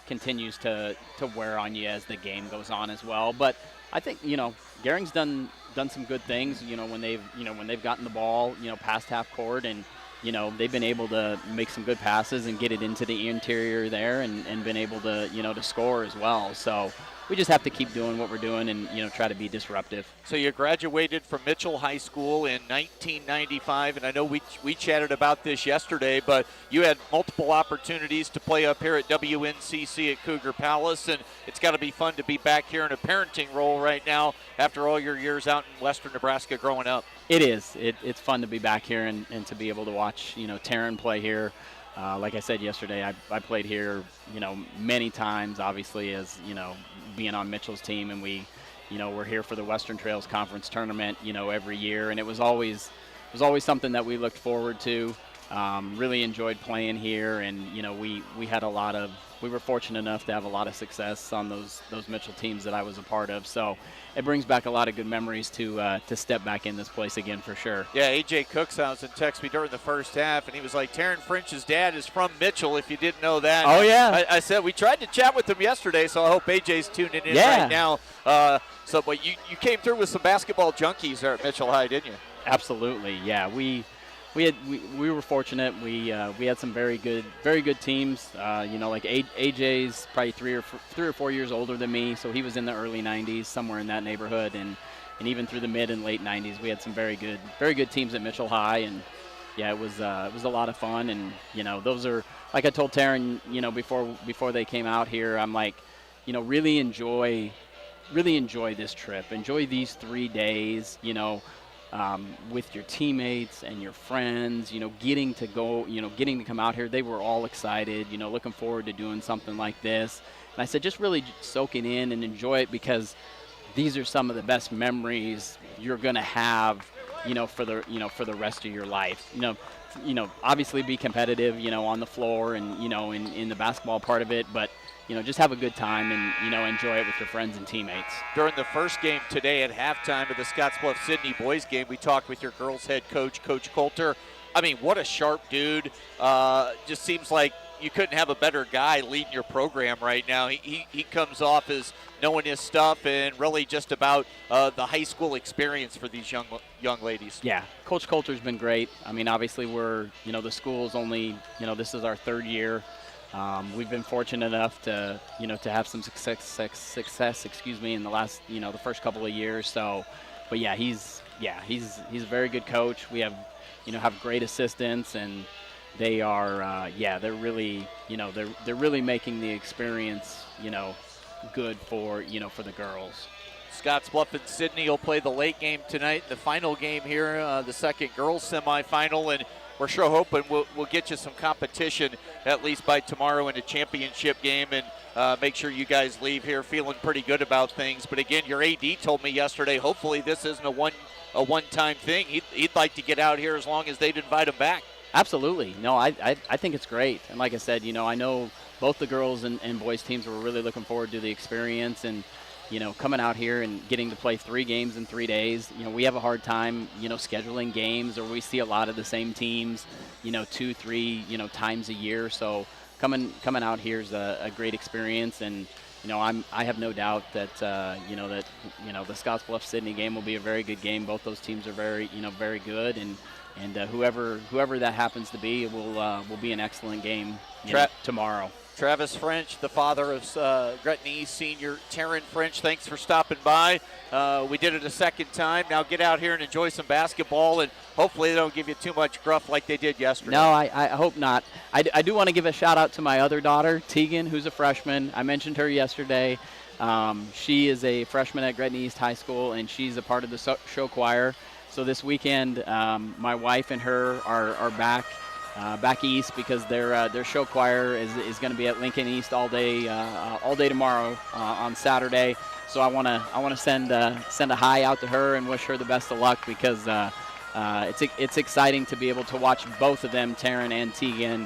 continues to wear on you as the game goes on as well. But I think Gering's done some good things. When they've gotten the ball past half court, and they've been able to make some good passes and get it into the interior there, and been able to to score as well. So we just have to keep doing what we're doing and try to be disruptive. So you graduated from Mitchell High School in 1995, and I know we chatted about this yesterday, but you had multiple opportunities to play up here at WNCC at Cougar Palace, and it's got to be fun to be back here in a parenting role right now after all your years out in western Nebraska growing up. It is. It's fun to be back here and to be able to watch Taryn play here. Like I said yesterday, I played here, many times, obviously, as, being on Mitchell's team, and we're here for the Western Trails Conference tournament, every year, and it was always something that we looked forward to. Really enjoyed playing here, and we were fortunate enough to have a lot of success on those Mitchell teams that I was a part of. So it brings back a lot of good memories to step back in this place again for sure. Yeah, AJ Cookshausen texted me during the first half, and he was like, Taryn French's dad is from Mitchell, if you didn't know that. Oh, yeah. I said we tried to chat with him yesterday, so I hope AJ's tuning in right now. But you came through with some basketball junkies there at Mitchell High, didn't you? Absolutely, yeah. We were fortunate. We had some very good teams. Like AJ's probably three or four years older than me, so he was in the early 90s, somewhere in that neighborhood, and even through the mid and late 90s, we had some very good teams at Mitchell High, and it was a lot of fun, and those are, like I told Taryn, before they came out here, I'm like, really enjoy this trip, enjoy these 3 days, with your teammates and your friends, getting to come out here. They were all excited, looking forward to doing something like this. And I said, just really soak it in and enjoy it, because these are some of the best memories you're going to have, for the rest of your life. Obviously be competitive, on the floor and, in the basketball part of it, but just have a good time and, enjoy it with your friends and teammates. During the first game today at halftime of the Scottsbluff-Sydney boys game, we talked with your girls head coach, Coach Coulter. I mean, what a sharp dude. Just seems like you couldn't have a better guy leading your program right now. He comes off as knowing his stuff and really just about the high school experience for these young ladies. Yeah, Coach Coulter's been great. I mean, obviously we're, the school's only, this is our 3rd year. We've been fortunate enough to, to have some success, in the last, the first couple of years. So, but yeah, he's a very good coach. We have, have great assistants, and they are, they're really, they're really making the experience, good for, for the girls. Scottsbluff and Sydney will play the late game tonight, the final game here, the second girls semifinal, and we're sure hoping we'll get you some competition at least by tomorrow in a championship game, and make sure you guys leave here feeling pretty good about things. But again, your AD told me yesterday, hopefully this isn't a one-time thing. He'd like to get out here as long as they'd invite him back. Absolutely. No, I think it's great. And like I said, I know both the girls and boys teams were really looking forward to the experience, and coming out here and getting to play 3 games in 3 days. We have a hard time, scheduling games, or we see a lot of the same teams, 2, 3, times a year. So coming out here is a great experience, and I have no doubt that the Scottsbluff-Sydney game will be a very good game. Both those teams are very good, and whoever that happens to be will be an excellent game tomorrow. Travis French, the father of Gretna East senior Taryn French, thanks for stopping by. We did it a second time. Now get out here and enjoy some basketball, and hopefully they don't give you too much gruff like they did yesterday. No, I hope not. I do want to give a shout out to my other daughter, Tegan, who's a freshman. I mentioned her yesterday. She is a freshman at Gretna East High School, and she's a part of the show choir. So this weekend, my wife and her are back east, because their show choir is going to be at Lincoln East all day tomorrow on Saturday. So I want to send a hi out to her and wish her the best of luck, because it's exciting to be able to watch both of them, Taryn and Tegan,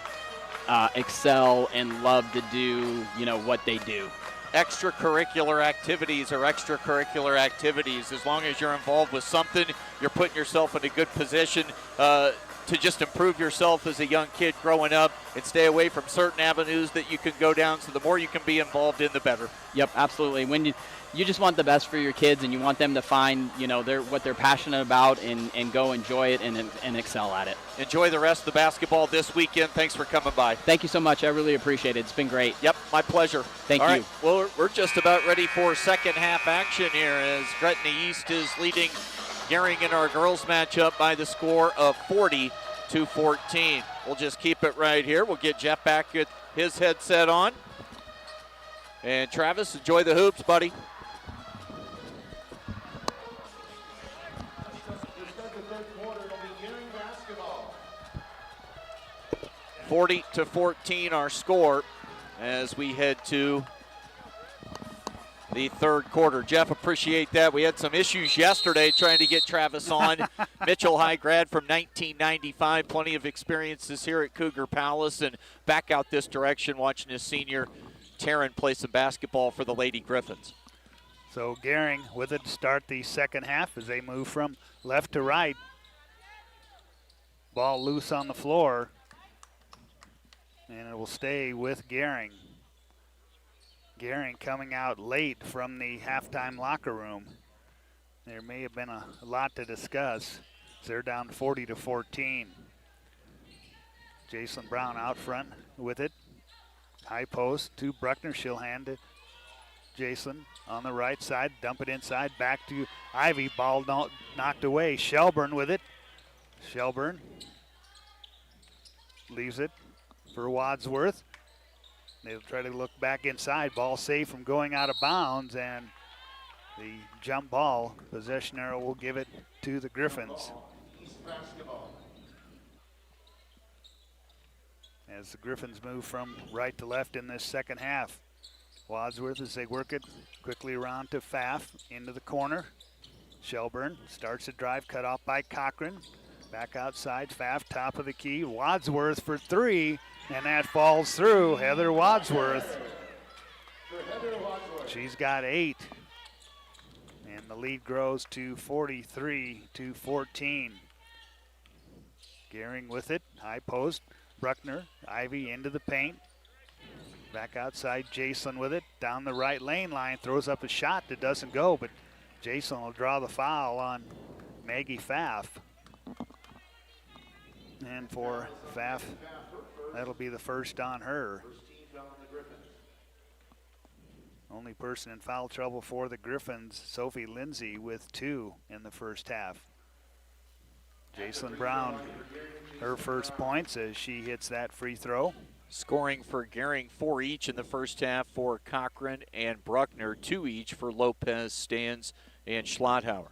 excel and love to do what they do. Extracurricular activities are extracurricular activities. As long as you're involved with something, you're putting yourself in a good position to just improve yourself as a young kid growing up, and stay away from certain avenues that you can go down. So the more you can be involved in, the better. Yep, absolutely. When you just want the best for your kids, and you want them to find what they're passionate about, and go enjoy it and excel at it. Enjoy the rest of the basketball this weekend. Thanks for coming by. Thank you so much. I really appreciate it. It's been great. Yep, my pleasure. Thank you. All right, well, we're just about ready for second half action here, as Gretna East is leading Gering in our girls matchup by the score of 40-14. We'll just keep it right here. We'll get Jeff back with his headset on. And Travis, enjoy the hoops, buddy. To start the third quarter, it'll be Gering basketball. 40-14 our score as we head to the third quarter. Jeff, appreciate that. We had some issues yesterday trying to get Travis on. Mitchell High grad from 1995, plenty of experiences here at Cougar Palace, and back out this direction watching his senior Taryn play some basketball for the Lady Griffins. So Gering with it to start the second half as they move from left to right. Ball loose on the floor, and it will stay with Gering. Gering coming out late from the halftime locker room. There may have been a lot to discuss. They're down 40-14. Jason Brown out front with it. High post to Bruckner. She'll hand it. Jason on the right side, dump it inside, back to Ivy. Ball knocked away. Shelburne with it. Shelburne leaves it for Wadsworth. They'll try to look back inside. Ball safe from going out of bounds, and the jump ball possession arrow will give it to the Griffins. As the Griffins move from right to left in this second half. Wadsworth, as they work it quickly around to Pfaff, into the corner. Shelburne starts the drive, cut off by Cochran. Back outside, Pfaff, top of the key. Wadsworth for three, and that falls through. Heather Wadsworth. She's got 8. And the lead grows to 43-14. Gering with it, high post. Bruckner, Ivy into the paint. Back outside, Jason with it. Down the right lane line, throws up a shot that doesn't go, but Jason will draw the foul on Maggie Pfaff. And for Pfaff, that'll be the first on her. Only person in foul trouble for the Griffins, Sophie Lindsay, with 2 in the first half. Jason Brown, her first points as she hits that free throw. Scoring for Gering, 4 each in the first half for Cochran and Bruckner, 2 each for Lopez, Stans, and Schlotthauer.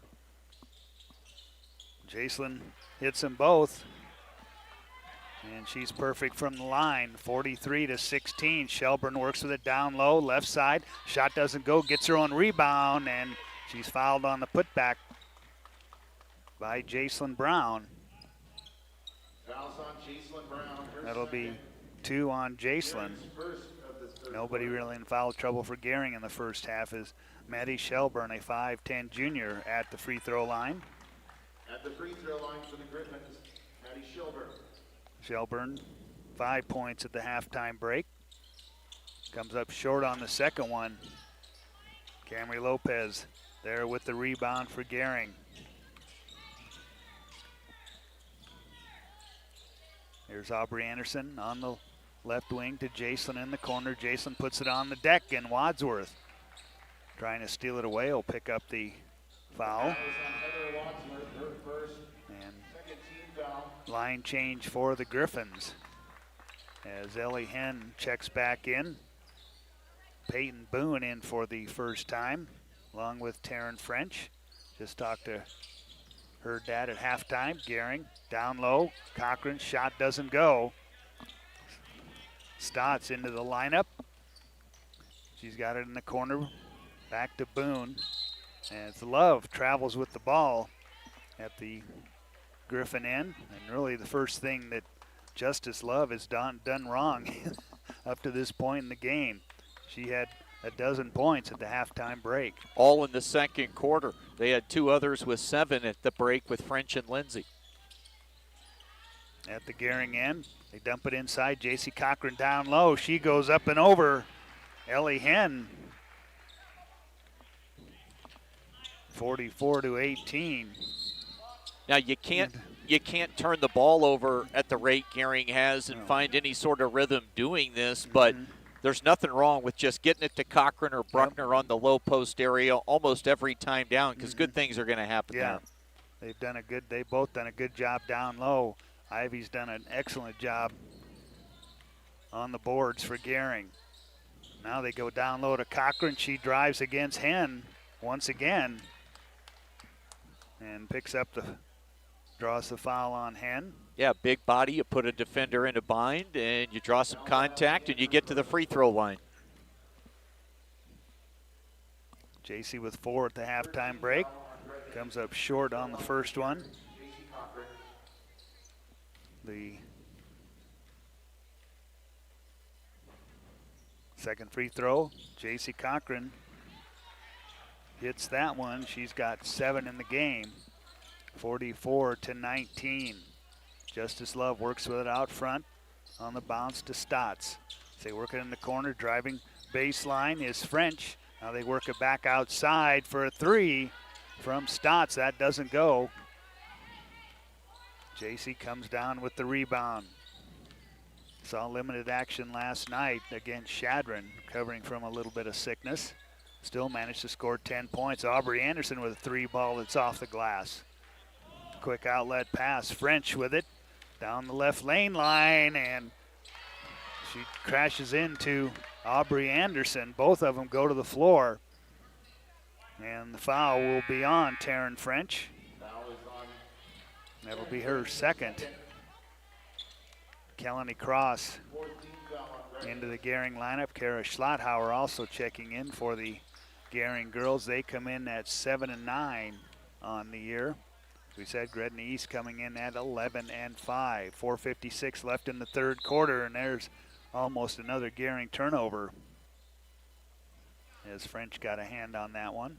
Jason hits them both. And she's perfect from the line, 43-16. Shelburne works with it down low, left side. Shot doesn't go, gets her own rebound, and she's fouled on the putback by Jacelyn Brown. That'll be 2 on Jacelyn. Nobody really in foul trouble for Gering in the first half is Maddie Shelburne, a 5'10 junior, at the free throw line. At the free throw line for the Griffins, Maddie Shelburne. Shelburne, 5 points at the halftime break. Comes up short on the second one. Camry Lopez there with the rebound for Gering. Here's Aubrey Anderson on the left wing to Jason in the corner. Jason puts it on the deck, and Wadsworth trying to steal it away will pick up the foul. And line change for the Griffins as Ellie Henn checks back in. Peyton Boone in for the first time, along with Taryn French. Just talked to her dad at halftime. Gering down low. Cochran shot doesn't go. Stotts into the lineup. She's got it in the corner. Back to Boone. As Love travels with the ball at the Griffin end. And really the first thing that Justice Love has done wrong up to this point in the game. She had a dozen points at the halftime break. All in the second quarter. They had 2 others with 7 at the break with French and Lindsay. At the Gering end, they dump it inside. J.C. Cochran down low. She goes up and over Ellie Henn. 44-18. Now you can't turn the ball over at the rate Gering has and find any sort of rhythm doing this, but there's nothing wrong with just getting it to Cochran or Bruckner on the low post area almost every time down, because good things are going to happen there. They've both done a good job down low. Ivy's done an excellent job on the boards for Gering. Now they go down low to Cochran. She drives against Henn once again and draws the foul on Henn. Yeah, big body, you put a defender in a bind, and you draw some contact, and you get to the free throw line. JC with 4 at the halftime break. Comes up short on the first one. The second free throw, JC Cochran hits that one. She's got 7 in the game, 44-19. Justice Love works with it out front on the bounce to Stotts. They work it in the corner, driving baseline is French. Now they work it back outside for a 3 from Stotts. That doesn't go. JC comes down with the rebound. Saw limited action last night against Shadron, recovering from a little bit of sickness. Still managed to score 10 points. Aubrey Anderson with a 3 ball that's off the glass. Quick outlet pass. French with it. down the left lane line, and she crashes into Aubrey Anderson. Both of them go to the floor. And the foul will be on Taryn French. That'll be her second. Kelly Cross into the Gering lineup. Kara Schlotthauer also checking in for the Gering girls. They come in at 7-9 on the year. As we said, Gretna East coming in at 11-5. 4:56 left in the third quarter, and there's almost another Gering turnover as French got a hand on that one.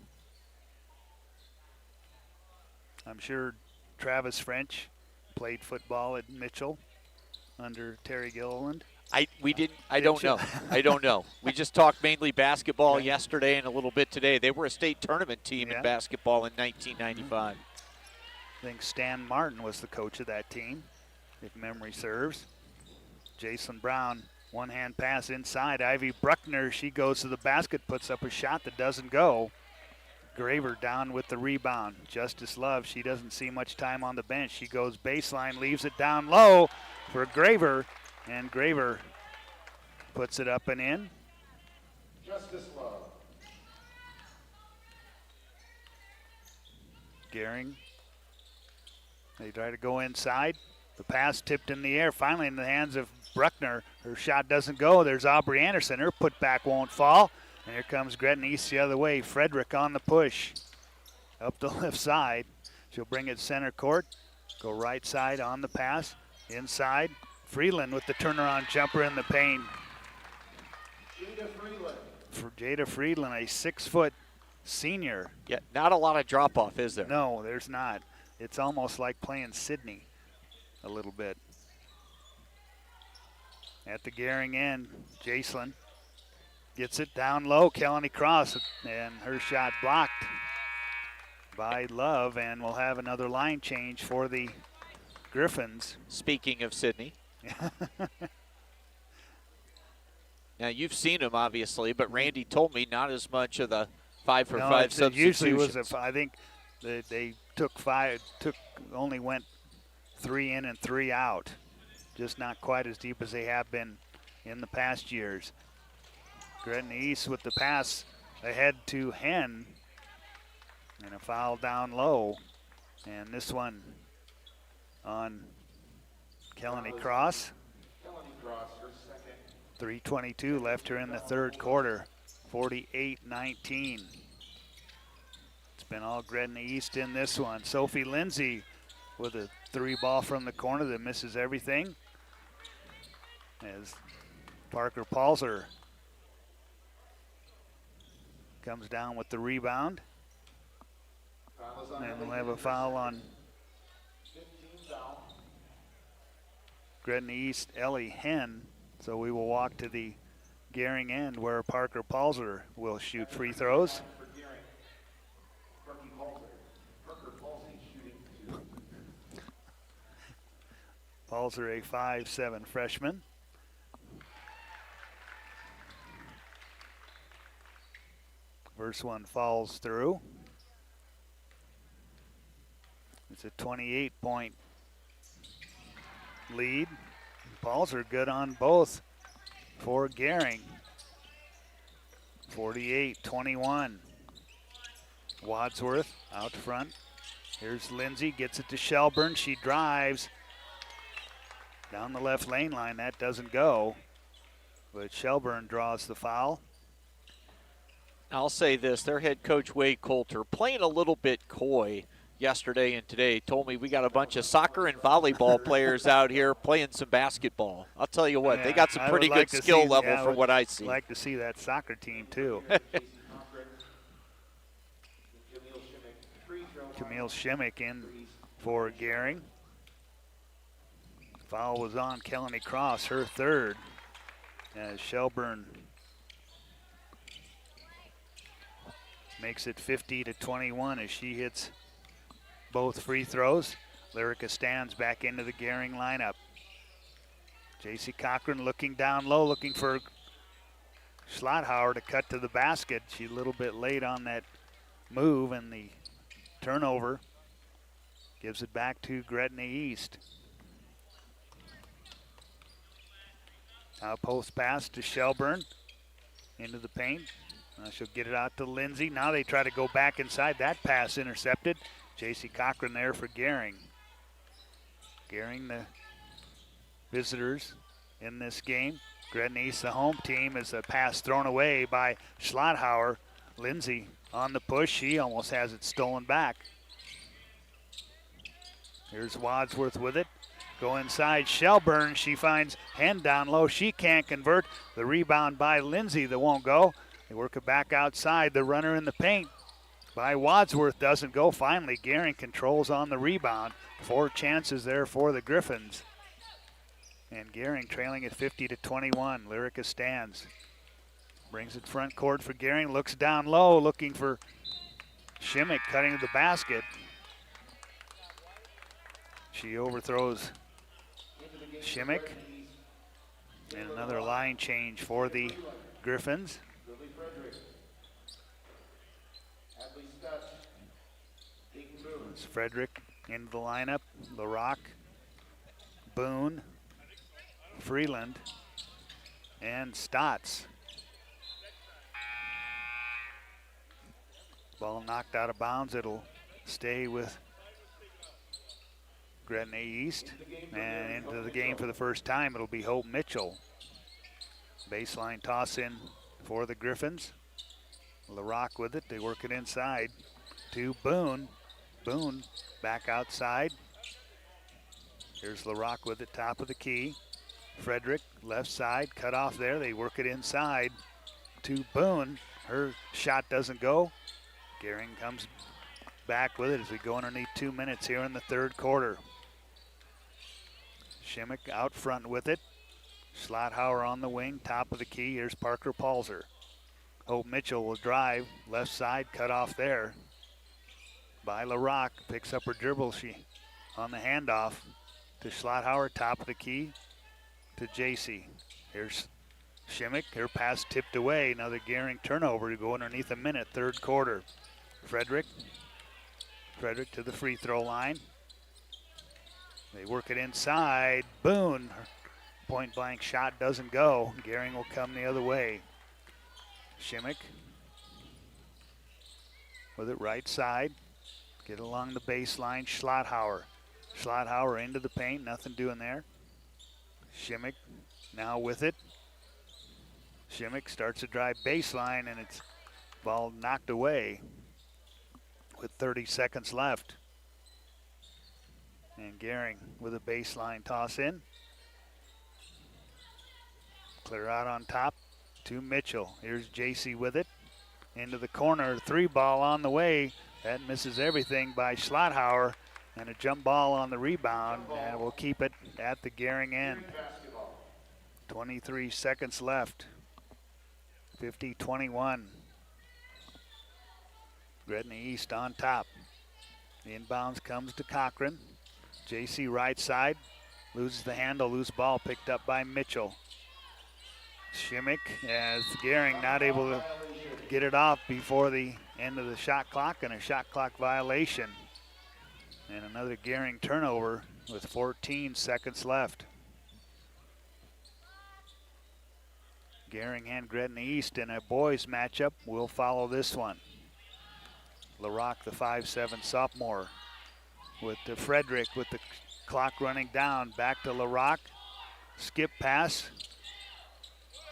I'm sure Travis French played football at Mitchell under Terry Gilliland. I don't know. I don't know. We just talked mainly basketball yesterday and a little bit today. They were a state tournament team in basketball in 1995. I think Stan Martin was the coach of that team, if memory serves. Jason Brown, one-hand pass inside. Ivy Bruckner, she goes to the basket, puts up a shot that doesn't go. Graver down with the rebound. Justice Love, she doesn't see much time on the bench. She goes baseline, leaves it down low for Graver, and Graver puts it up and in. Justice Love. Gering, they try to go inside. The pass tipped in the air, finally in the hands of Bruckner. Her shot doesn't go. There's Aubrey Anderson. Her putback won't fall. And here comes Gretna East the other way. Frederick on the push. Up the left side. She'll bring it center court. Go right side on the pass. Inside. Freeland with the turnaround jumper in the paint. Jada Freeland. For Jada Freeland, a 6-foot senior. Yeah, not a lot of drop-off, is there? No, there's not. It's almost like playing Sydney a little bit. At the Gering end, Jacelyn gets it down low. Kelly Cross, and her shot blocked by Love, and we'll have another line change for the Griffins. Speaking of Sydney. Now, you've seen him, obviously, but Randy told me not as much of the 5-for-5 substitutions. It usually was, I think they only went 3 in and 3 out. Just not quite as deep as they have been in the past years. Gretna East with the pass ahead to Henn, and a foul down low. And this one on Kelly Cross. 3:22 left her in the third quarter. 48-19. It's been all Gretna East in this one. Sophie Lindsay with a 3-ball from the corner that misses everything. As Parker Palzer comes down with the rebound. And we'll have a foul on Gretna East, Ellie Henn. So we will walk to the Gering end where Parker Palzer will shoot free throws. Palzer, a 5'7" freshman. First one falls through. It's a 28-point lead. Balls are good on both for Gering. 48-21. Wadsworth out front. Here's Lindsay, gets it to Shelburne. She drives down the left lane line. That doesn't go, but Shelburne draws the foul. I'll say this, their head coach Wade Coulter playing a little bit coy yesterday and today. Told me we got a bunch of soccer and volleyball players out here playing some basketball. I'll tell you what, they got some pretty good skill level from what I see. I'd like to see that soccer team too. Camille Shimmick in for Gering. Foul was on Kelly Cross, her third, as Shelburne makes it 50-21 as she hits both free throws. Lyrica stands back into the Gering lineup. J.C. Cochran looking down low, looking for Schlotthauer to cut to the basket. She's a little bit late on that move, and the turnover gives it back to Gretna East. Post pass to Shelburne. Into the paint. She'll get it out to Lindsay. Now they try to go back inside. That pass intercepted. J.C. Cochran there for Gering. Gering, the visitors in this game. Gretna East, the home team, is a pass thrown away by Schlotthauer. Lindsay on the push. She almost has it stolen back. Here's Wadsworth with it. Go inside. Shelburne, she finds Hen down low. She can't convert. The rebound by Lindsay that won't go. They work it back outside. The runner in the paint by Wadsworth doesn't go. Finally, Gering controls on the rebound. 4 chances there for the Griffins. And Gering trailing at 50-21. Lyrica stands. Brings it front court for Gering. Looks down low, looking for Shimmick cutting to the basket. She overthrows Shimmick. And another line change for the Griffins. It's Frederick into the lineup. LaRock, Boone, Freeland, and Stotts. Ball knocked out of bounds. It'll stay with Gretna East. And into the game for the first time, it'll be Hope Mitchell. Baseline toss in for the Griffins. LaRock with it. They work it inside to Boone. Boone back outside. Here's LaRock with it, top of the key. Frederick, left side, cut off there. They work it inside to Boone. Her shot doesn't go. Gering comes back with it as we go underneath 2 minutes here in the third quarter. Shimmick out front with it. Schlotthauer on the wing, top of the key. Here's Parker Palzer. Hope Mitchell will drive, left side, cut off there by LaRock. Picks up her dribble. She on the handoff to Schlotthauer, top of the key to JC. Here's Shimmick. Her pass tipped away. Another Gering turnover to go underneath a minute, third quarter. Frederick to the free throw line. They work it inside. Boone, point blank shot doesn't go. Gering will come the other way. Shimmick with it right side. Get along the baseline. Schlotthauer into the paint. Nothing doing there. Shimmick now with it. Shimmick starts to drive baseline, and it's ball knocked away with 30 seconds left. And Gering with a baseline toss in. Clear out on top to Mitchell. Here's JC with it. Into the corner, 3 ball on the way. That misses everything by Schlotthauer. And a jump ball on the rebound, and we'll keep it at the Gering end. 23 seconds left. 50-21. Gretna East on top. The inbounds comes to Cochran. JC right side. Loses the handle, loose ball picked up by Mitchell. Shimmick as Gering not able to get it off before the end of the shot clock, and a shot clock violation. And another Gering turnover with 14 seconds left. Gering and Gretna East in a boys matchup will follow this one. LaRock, the 5'7" sophomore, with the Frederick with the clock running down. Back to LaRock. Skip pass.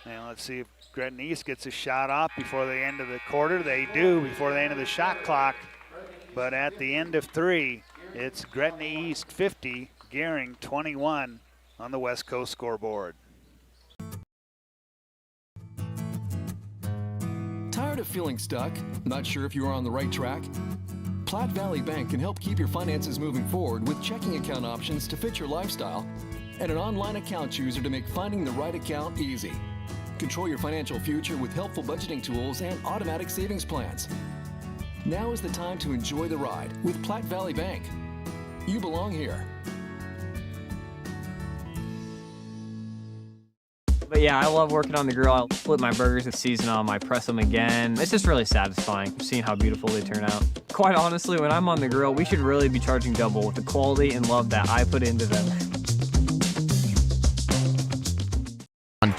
And let's see if Gretna East gets a shot off before the end of the quarter. They do before the end of the shot clock. But at the end of 3, it's Gretna East 50, Gering 21 on the West Coast scoreboard. Tired of feeling stuck? Not sure if you are on the right track? Platte Valley Bank can help keep your finances moving forward with checking account options to fit your lifestyle and an online account chooser to make finding the right account easy. Control your financial future with helpful budgeting tools and automatic savings plans. Now is the time to enjoy the ride with Platte Valley Bank. You belong here. But yeah, I love working on the grill. I flip my burgers and season them. I press them again. It's just really satisfying seeing how beautiful they turn out. Quite honestly, when I'm on the grill, we should really be charging double with the quality and love that I put into them. On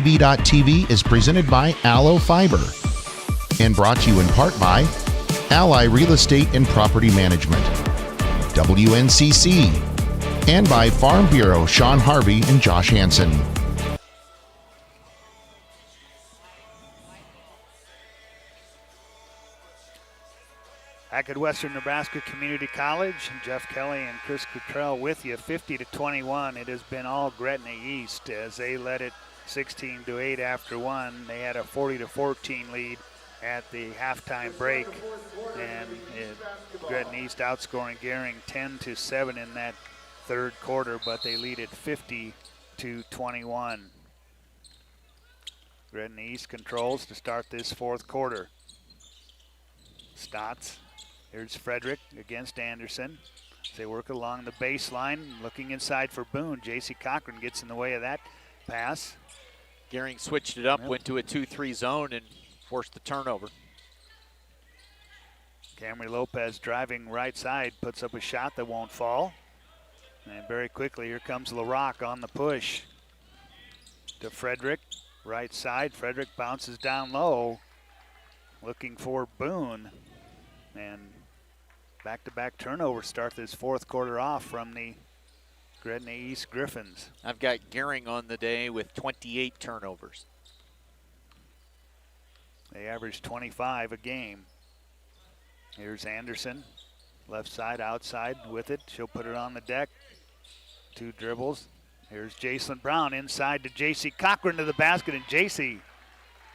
WNEB.TV is presented by Allo Fiber and brought to you in part by Ally Real Estate and Property Management, WNCC, and by Farm Bureau Sean Harvey and Josh Hansen. Back at Western Nebraska Community College, Jeff Kelly and Chris Cottrell with you, 50-21. It has been all Gretna East as they led it 16-8 after one. They had a 40-14 lead at the halftime break, and Gretna East outscoring Gering 10-7 in that third quarter, but they lead it 50-21. Gretna East controls to start this fourth quarter. Stotts. Here's Frederick against Anderson. They work along the baseline, looking inside for Boone. J.C. Cochran gets in the way of that pass. Gering switched it up, went to a 2-3 zone, and forced the turnover. Camry Lopez driving right side, puts up a shot that won't fall. And very quickly, here comes LaRock on the push to Frederick. Right side, Frederick bounces down low, looking for Boone. And back-to-back turnovers start this fourth quarter off from the Gretna East Griffins. I've got Gering on the day with 28 turnovers. They average 25 a game. Here's Anderson, left side, outside with it. She'll put it on the deck. 2 dribbles. Here's Jacelyn Brown inside to J.C. Cochran to the basket, and J.C.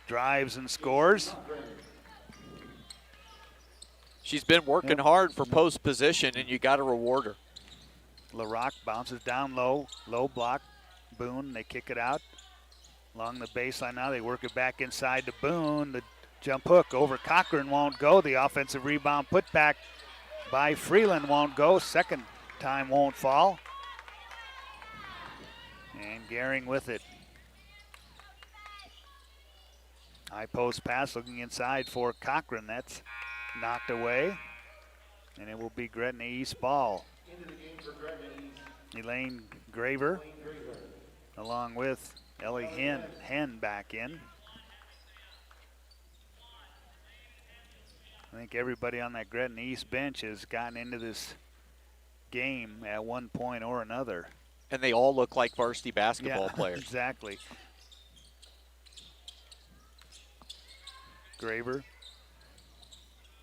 drives and scores. She's been working hard for post position, and you got to reward her. LaRock bounces down low, low block. Boone, they kick it out along the baseline now. They work it back inside to Boone. The jump hook over Cochran won't go. The offensive rebound put back by Freeland won't go. Second time won't fall. And Gering with it. High post pass looking inside for Cochran. That's knocked away. And it will be Gretna East ball. Elaine Graver along with Ellie Henn back in. I think everybody on that Gretna East bench has gotten into this game at one point or another. And they all look like varsity basketball players. Exactly. Graver.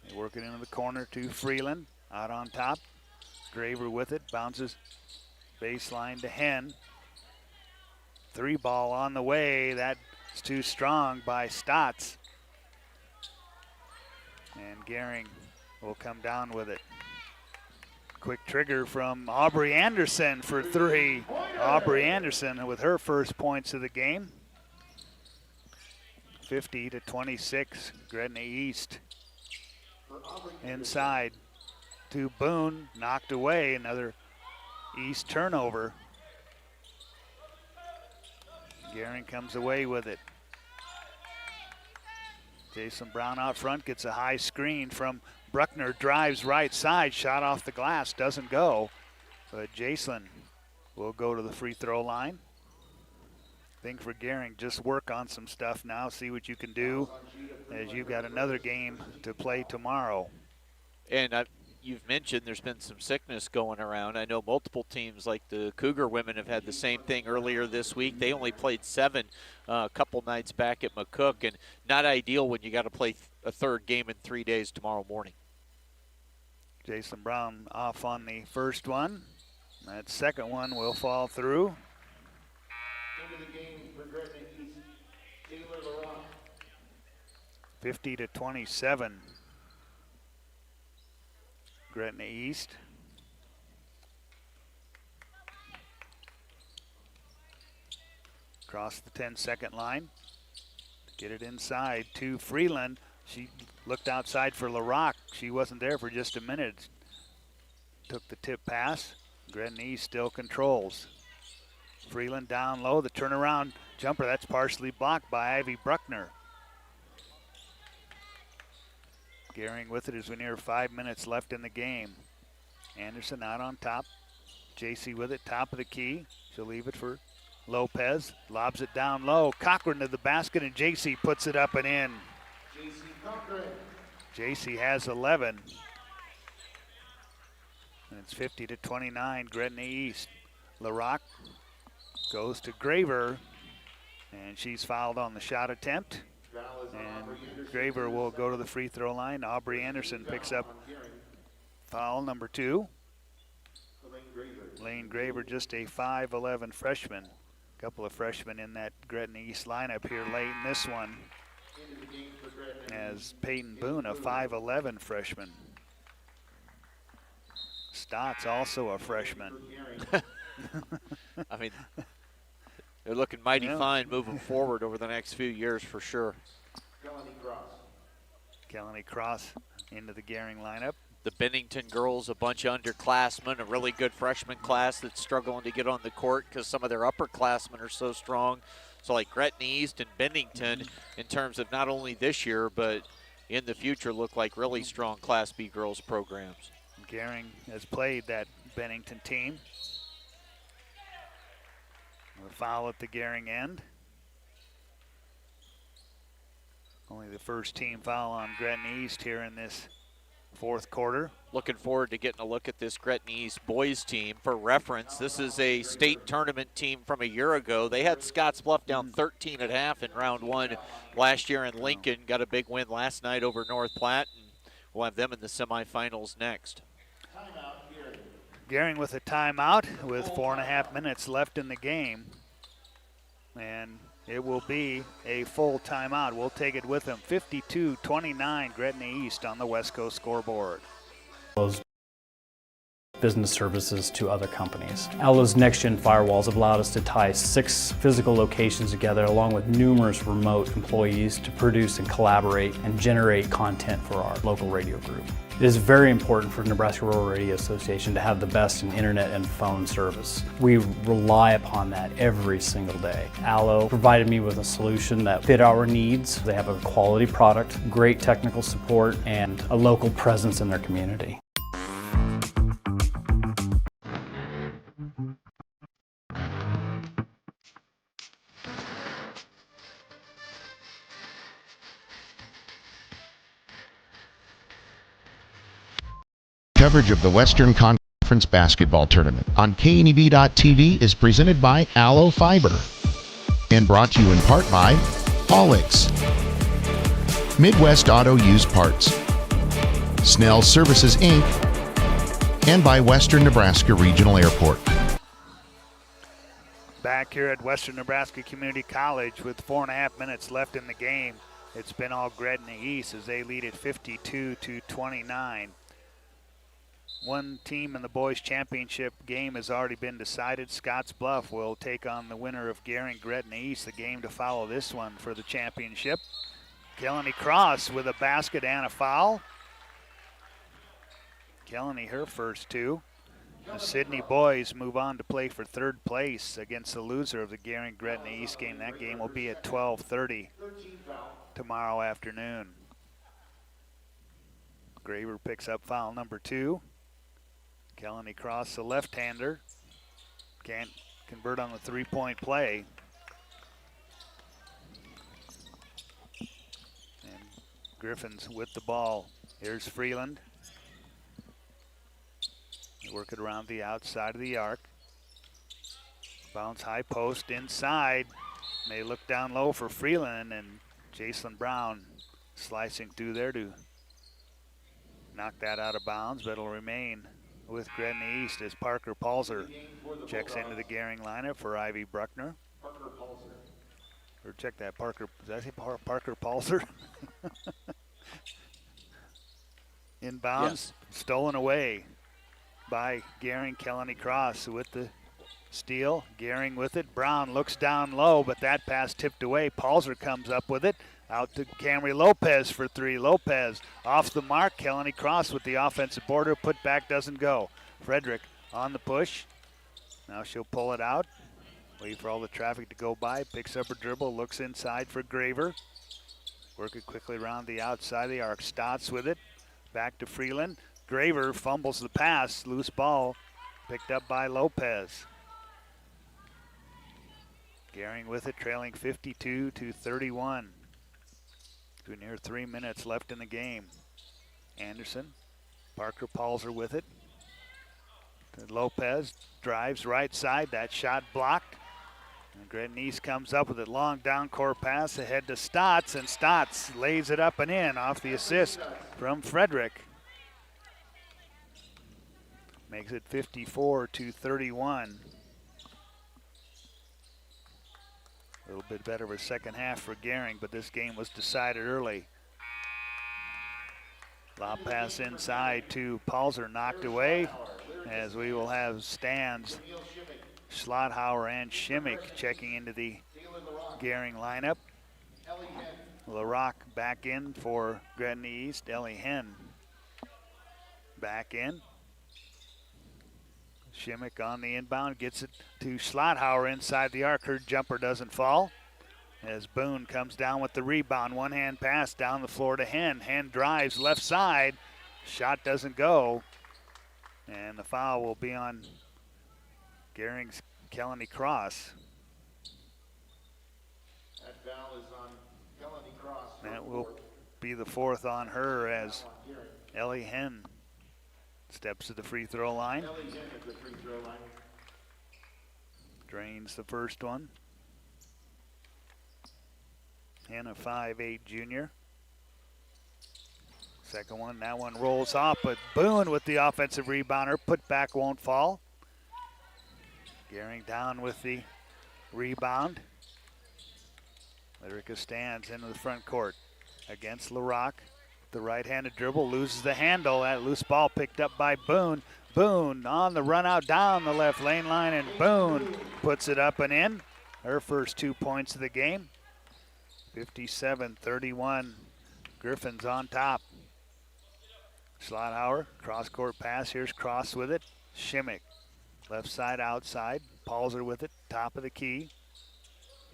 They work it into the corner to Freeland. Out on top. Graver with it. Bounces baseline to Henn. 3 ball on the way. That's too strong by Stotts. And Gering will come down with it. Quick trigger from Aubrey Anderson for 3. Aubrey Anderson with her first points of the game. 50-26, Gretna East. Inside to Boone, knocked away, another East turnover. Gering comes away with it. Jason Brown out front gets a high screen from Bruckner, drives right side, shot off the glass, doesn't go. But Jason will go to the free throw line. I think for Gering, just work on some stuff now, see what you can do as you've got another game to play tomorrow. And you've mentioned there's been some sickness going around. I know multiple teams like the Cougar women have had the same thing earlier this week. They only played 7 a couple nights back at McCook, and not ideal when you got to play a third game in 3 days tomorrow morning. Jason Brown off on the first one. That second one will fall through. Into the game for Gretna East, Taylor LaRock. 50-27. Gretna East. Across the 10-second line. Get it inside to Freeland. She looked outside for LaRock. She wasn't there for just a minute. Took the tip pass. Gretna East still controls. Freeland down low. The turnaround jumper, that's partially blocked by Ivy Bruckner. Gering with it as we near 5 minutes left in the game. Anderson out on top. JC with it, top of the key. She'll leave it for Lopez lobs it down low. Cochran to the basket, and JC puts it up and in. JC has 11. And it's 50-29, Gretna East. LaRock goes to Graver, and she's fouled on the shot attempt. And Graver will go to the free throw line. Aubrey Anderson picks up foul number 2. Lane Graver, just a 5'11 freshman. A couple of freshmen in that Gretna East lineup here late in this one. As Peyton Boone, a 5'11 freshman. Stotts also a freshman. I mean, they're looking mighty fine moving forward over the next few years for sure. Kelly Cross into the Gering lineup. The Bennington girls, a bunch of underclassmen, a really good freshman class that's struggling to get on the court because some of their upperclassmen are so strong. So like Gretna East and Bennington, in terms of not only this year, but in the future, look like really strong Class B girls programs. Gering has played that Bennington team. A foul at the Gering end. Only the first team foul on Gretna East here in this fourth quarter. Looking forward to getting a look at this Gretna East boys team. For reference, this is a state tournament team from a year ago. They had Scottsbluff down 13 at half in round 1 last year in Lincoln. Got a big win last night over North Platte, and we'll have them in the semifinals next. Gering with a timeout with 4.5 minutes left in the game. And it will be a full timeout. We'll take it with them. 52-29 Gretna East on the West Coast scoreboard. Business services to other companies. Allo's next-gen firewalls have allowed us to tie 6 physical locations together along with numerous remote employees to produce and collaborate and generate content for our local radio group. It is very important for Nebraska Rural Radio Association to have the best in internet and phone service. We rely upon that every single day. Allo provided me with a solution that fit our needs. They have a quality product, great technical support, and a local presence in their community. Coverage of the Western Conference Basketball Tournament on KNEB.TV is presented by Allo Fiber and brought to you in part by Allix, Midwest Auto Used Parts, Snell Services Inc., and by Western Nebraska Regional Airport. Back here at Western Nebraska Community College with 4.5 minutes left in the game. It's been all Gretna East as they lead at 52-29. One team in the boys championship game has already been decided. Scottsbluff will take on the winner of Gering Gretna East, the game to follow this one for the championship. Kelly Cross with a basket and a foul. Kelly, her first 2. The Sydney boys move on to play for third place against the loser of the Gering Gretna East game. That game will be at 12:30 tomorrow afternoon. Graver picks up foul number 2. Kelly Cross, the left-hander, can't convert on the three-point play. And Griffin's with the ball. Here's Freeland. They work it around the outside of the arc. Bounce high post inside. They look down low for Freeland, and Jason Brown slicing through there to knock that out of bounds, but it'll remain with Gretna East as Parker Palzer checks into the Gering lineup for Ivy Bruckner. Or check that, Parker, did I say Parker Palzer? Inbounds, yes. Stolen away by Gering. Kelly Cross with the steal. Gering with it. Brown looks down low, but that pass tipped away. Palzer comes up with it. Out to Camry Lopez for 3. Lopez off the mark. Kelly Cross with the offensive border. Put back doesn't go. Frederick on the push. Now she'll pull it out. Wait for all the traffic to go by. Picks up her dribble. Looks inside for Graver. Work it quickly around the outside of the arc. Stotts with it. Back to Freeland. Graver fumbles the pass. Loose ball picked up by Lopez. Gering with it, trailing 52-31. Near 3 minutes left in the game. Anderson, Parker Palzer with it. Lopez drives right side, that shot blocked. And Gretna East comes up with it, long down court pass ahead to Stotts, and Stotts lays it up and in off the assist from Frederick. Makes it 54-31. A little bit better of a second half for Gering, but this game was decided early. Lob pass inside to Palzer, knocked away, as we will have Stans, Schlotthauer, and Schimmick checking into the Gering lineup. LaRock back in for Gretna East. Ellie Henn back in. Schimmick on the inbound, gets it to Schlotthauer inside the arc. Her jumper doesn't fall as Boone comes down with the rebound. One-hand pass down the floor to Henn. Henn drives left side. Shot doesn't go. And the foul will be on Gering's Kelly Cross. That foul is on Kelly Cross. That will be the fourth on her as Ellie Henn steps to the free throw line. Drains the first one. Henn, a 5'8" junior. Second one, that one rolls off, but Boone with the offensive rebounder. Put back won't fall. Gering down with the rebound. Lyrica stands into the front court against LaRock. The right-handed dribble, loses the handle. That loose ball picked up by Boone. Boone on the run out down the left lane line, and Boone puts it up and in. Her first 2 points of the game. 57-31. Griffins on top. Schlotthauer, cross-court pass. Here's Cross with it. Schimmick, left side outside. Palzer with it, top of the key.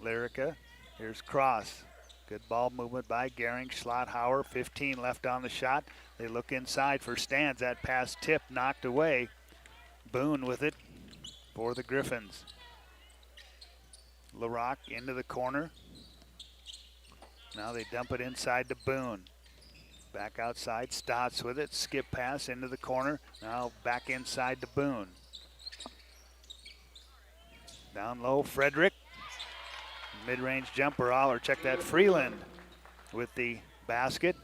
Lyrica, here's Cross. Good ball movement by Gering. Schlotthauer, 15 left on the shot. They look inside for Stans. That pass tipped, knocked away. Boone with it for the Griffins. LaRock into the corner. Now they dump it inside to Boone. Back outside, Stotts with it. Skip pass into the corner. Now back inside to Boone. Down low, Frederick. Mid-range jumper, or check that, Freeland with the basket.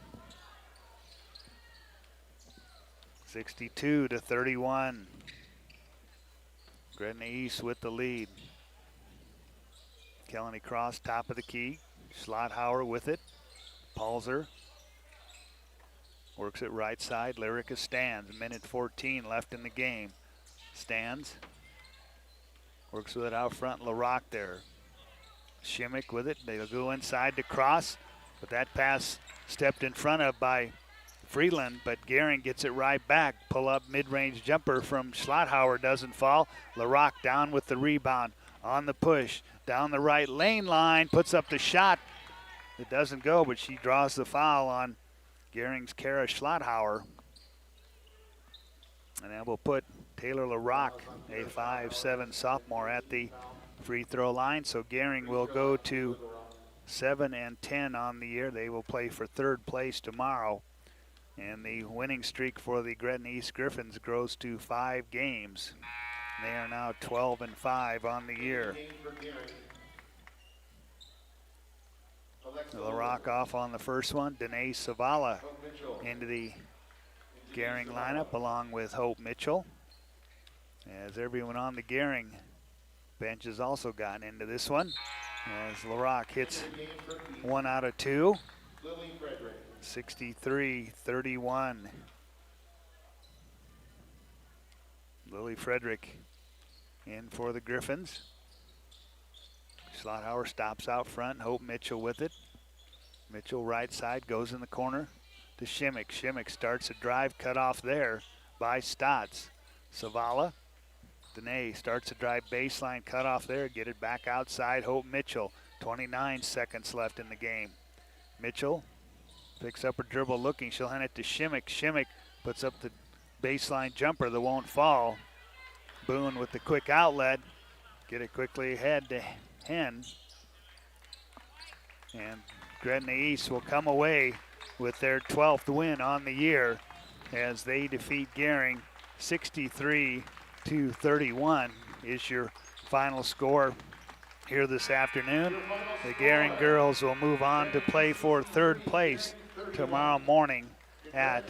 62-31. Gretna East with the lead. Kelly Cross, top of the key. Schlotthauer with it. Palzer works it right side. Lyrica stands. Minute 14 left in the game. Stands. Works with it out front. LaRock there. Schimmick with it. They'll go inside to Cross, but that pass stepped in front of by Freeland, but Gering gets it right back. Pull up mid-range jumper from Schlotthauer doesn't fall. LaRock down with the rebound on the push. Down the right lane line, puts up the shot. It doesn't go, but she draws the foul on Gering's Kara Schlotthauer. And that will put Taylor LaRock, a 5'7" sophomore, at the free throw line. So Gering will go to 7-10 on the year. They will play for third place tomorrow. And the winning streak for the Gretna East Griffins grows to 5 games. They are now 12-5 on the year. LaRock off on the first one. Danae Savala into the Gering lineup along with Hope Mitchell. As everyone on the Gering bench has also gotten into this one. As LaRock hits 1 out of 2. 63-31. Lily Frederick in for the Griffins. Schlotthauer stops out front. Hope Mitchell with it. Mitchell right side, goes in the corner to Schimmick. Schimmick starts a drive, cut off there by Stotts. Savala. Danae starts a drive baseline, cut off there, get it back outside. Hope Mitchell. 29 seconds left in the game. Mitchell picks up her dribble looking. She'll hand it to Schimmick. Schimmick puts up the baseline jumper that won't fall. Boone with the quick outlet. Get it quickly ahead to 10. And Gretna East will come away with their 12th win on the year as they defeat Gering 63-31 is your final score here this afternoon. The Gering girls will move on to play for third place tomorrow morning at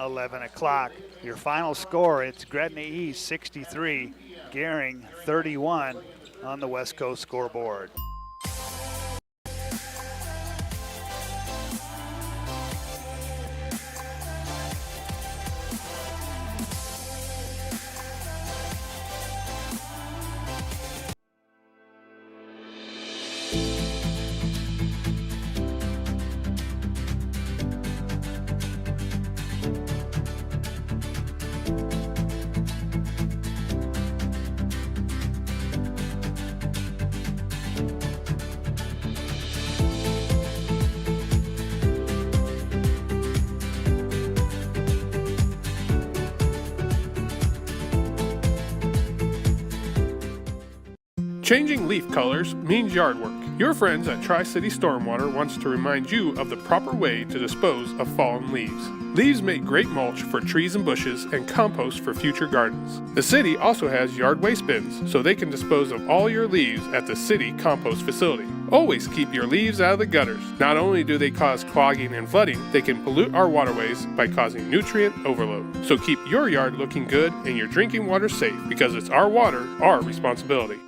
11 o'clock. Your final score, it's Gretna East 63, Gering 31 on the West Coast scoreboard. Changing leaf colors means yard work. Your friends at Tri-City Stormwater wants to remind you of the proper way to dispose of fallen leaves. Leaves make great mulch for trees and bushes and compost for future gardens. The city also has yard waste bins, so they can dispose of all your leaves at the city compost facility. Always keep your leaves out of the gutters. Not only do they cause clogging and flooding, they can pollute our waterways by causing nutrient overload. So keep your yard looking good and your drinking water safe, because it's our water, our responsibility.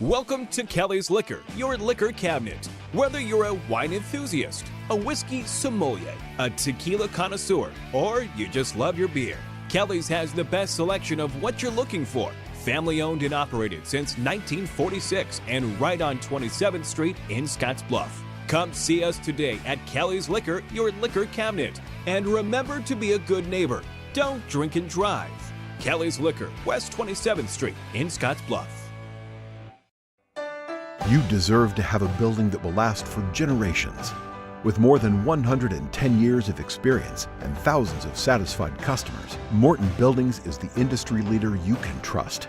Welcome to Kelly's Liquor, your liquor cabinet. Whether you're a wine enthusiast, a whiskey sommelier, a tequila connoisseur, or you just love your beer, Kelly's has the best selection of what you're looking for. Family owned and operated since 1946 and right on 27th Street in Scottsbluff. Come see us today at Kelly's Liquor, your liquor cabinet. And remember to be a good neighbor. Don't drink and drive. Kelly's Liquor, West 27th Street in Scottsbluff. You deserve to have a building that will last for generations. With more than 110 years of experience and thousands of satisfied customers, Morton Buildings is the industry leader you can trust.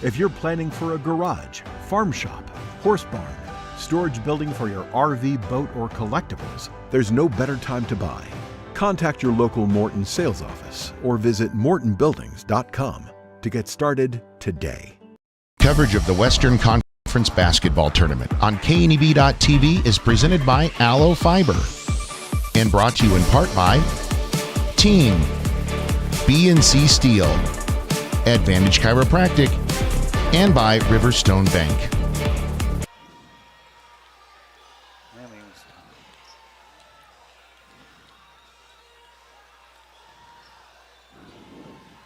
If you're planning for a garage, farm shop, horse barn, storage building for your RV, boat, or collectibles, there's no better time to buy. Contact your local Morton sales office or visit mortonbuildings.com to get started today. Coverage of the Western Conference Basketball Tournament on KNEB.TV is presented by Aloe Fiber and brought to you in part by Team B&C Steel, Advantage Chiropractic, and by Riverstone Bank.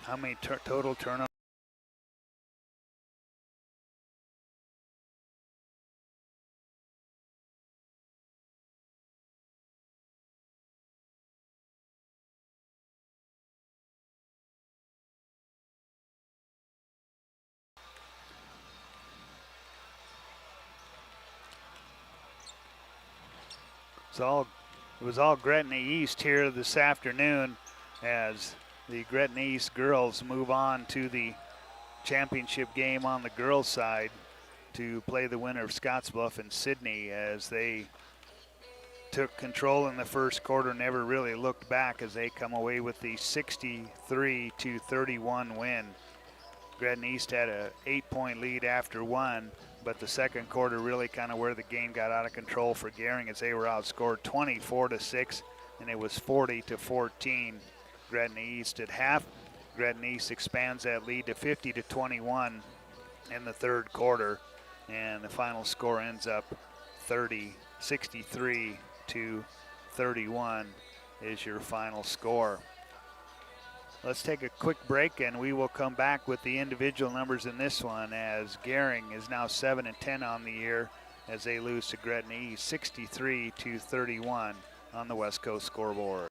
How many total turnovers? It was all Gretna East here this afternoon as the Gretna East girls move on to the championship game on the girls' side to play the winner of Scottsbluff and Sydney, as they took control in the first quarter, never really looked back as they come away with the 63-31 win. Gretna East had a 8-point lead after one, but the second quarter really kind of where the game got out of control for Gering as they were outscored 24-6, and it was 40-14. Gretna East at half. Gretna East expands that lead to 50-21 in the third quarter, and the final score ends up 63-31 is your final score. Let's take a quick break, and we will come back with the individual numbers in this one, as Gering is now 7-10 on the year as they lose to Gretna East 63-31 on the West Coast scoreboard.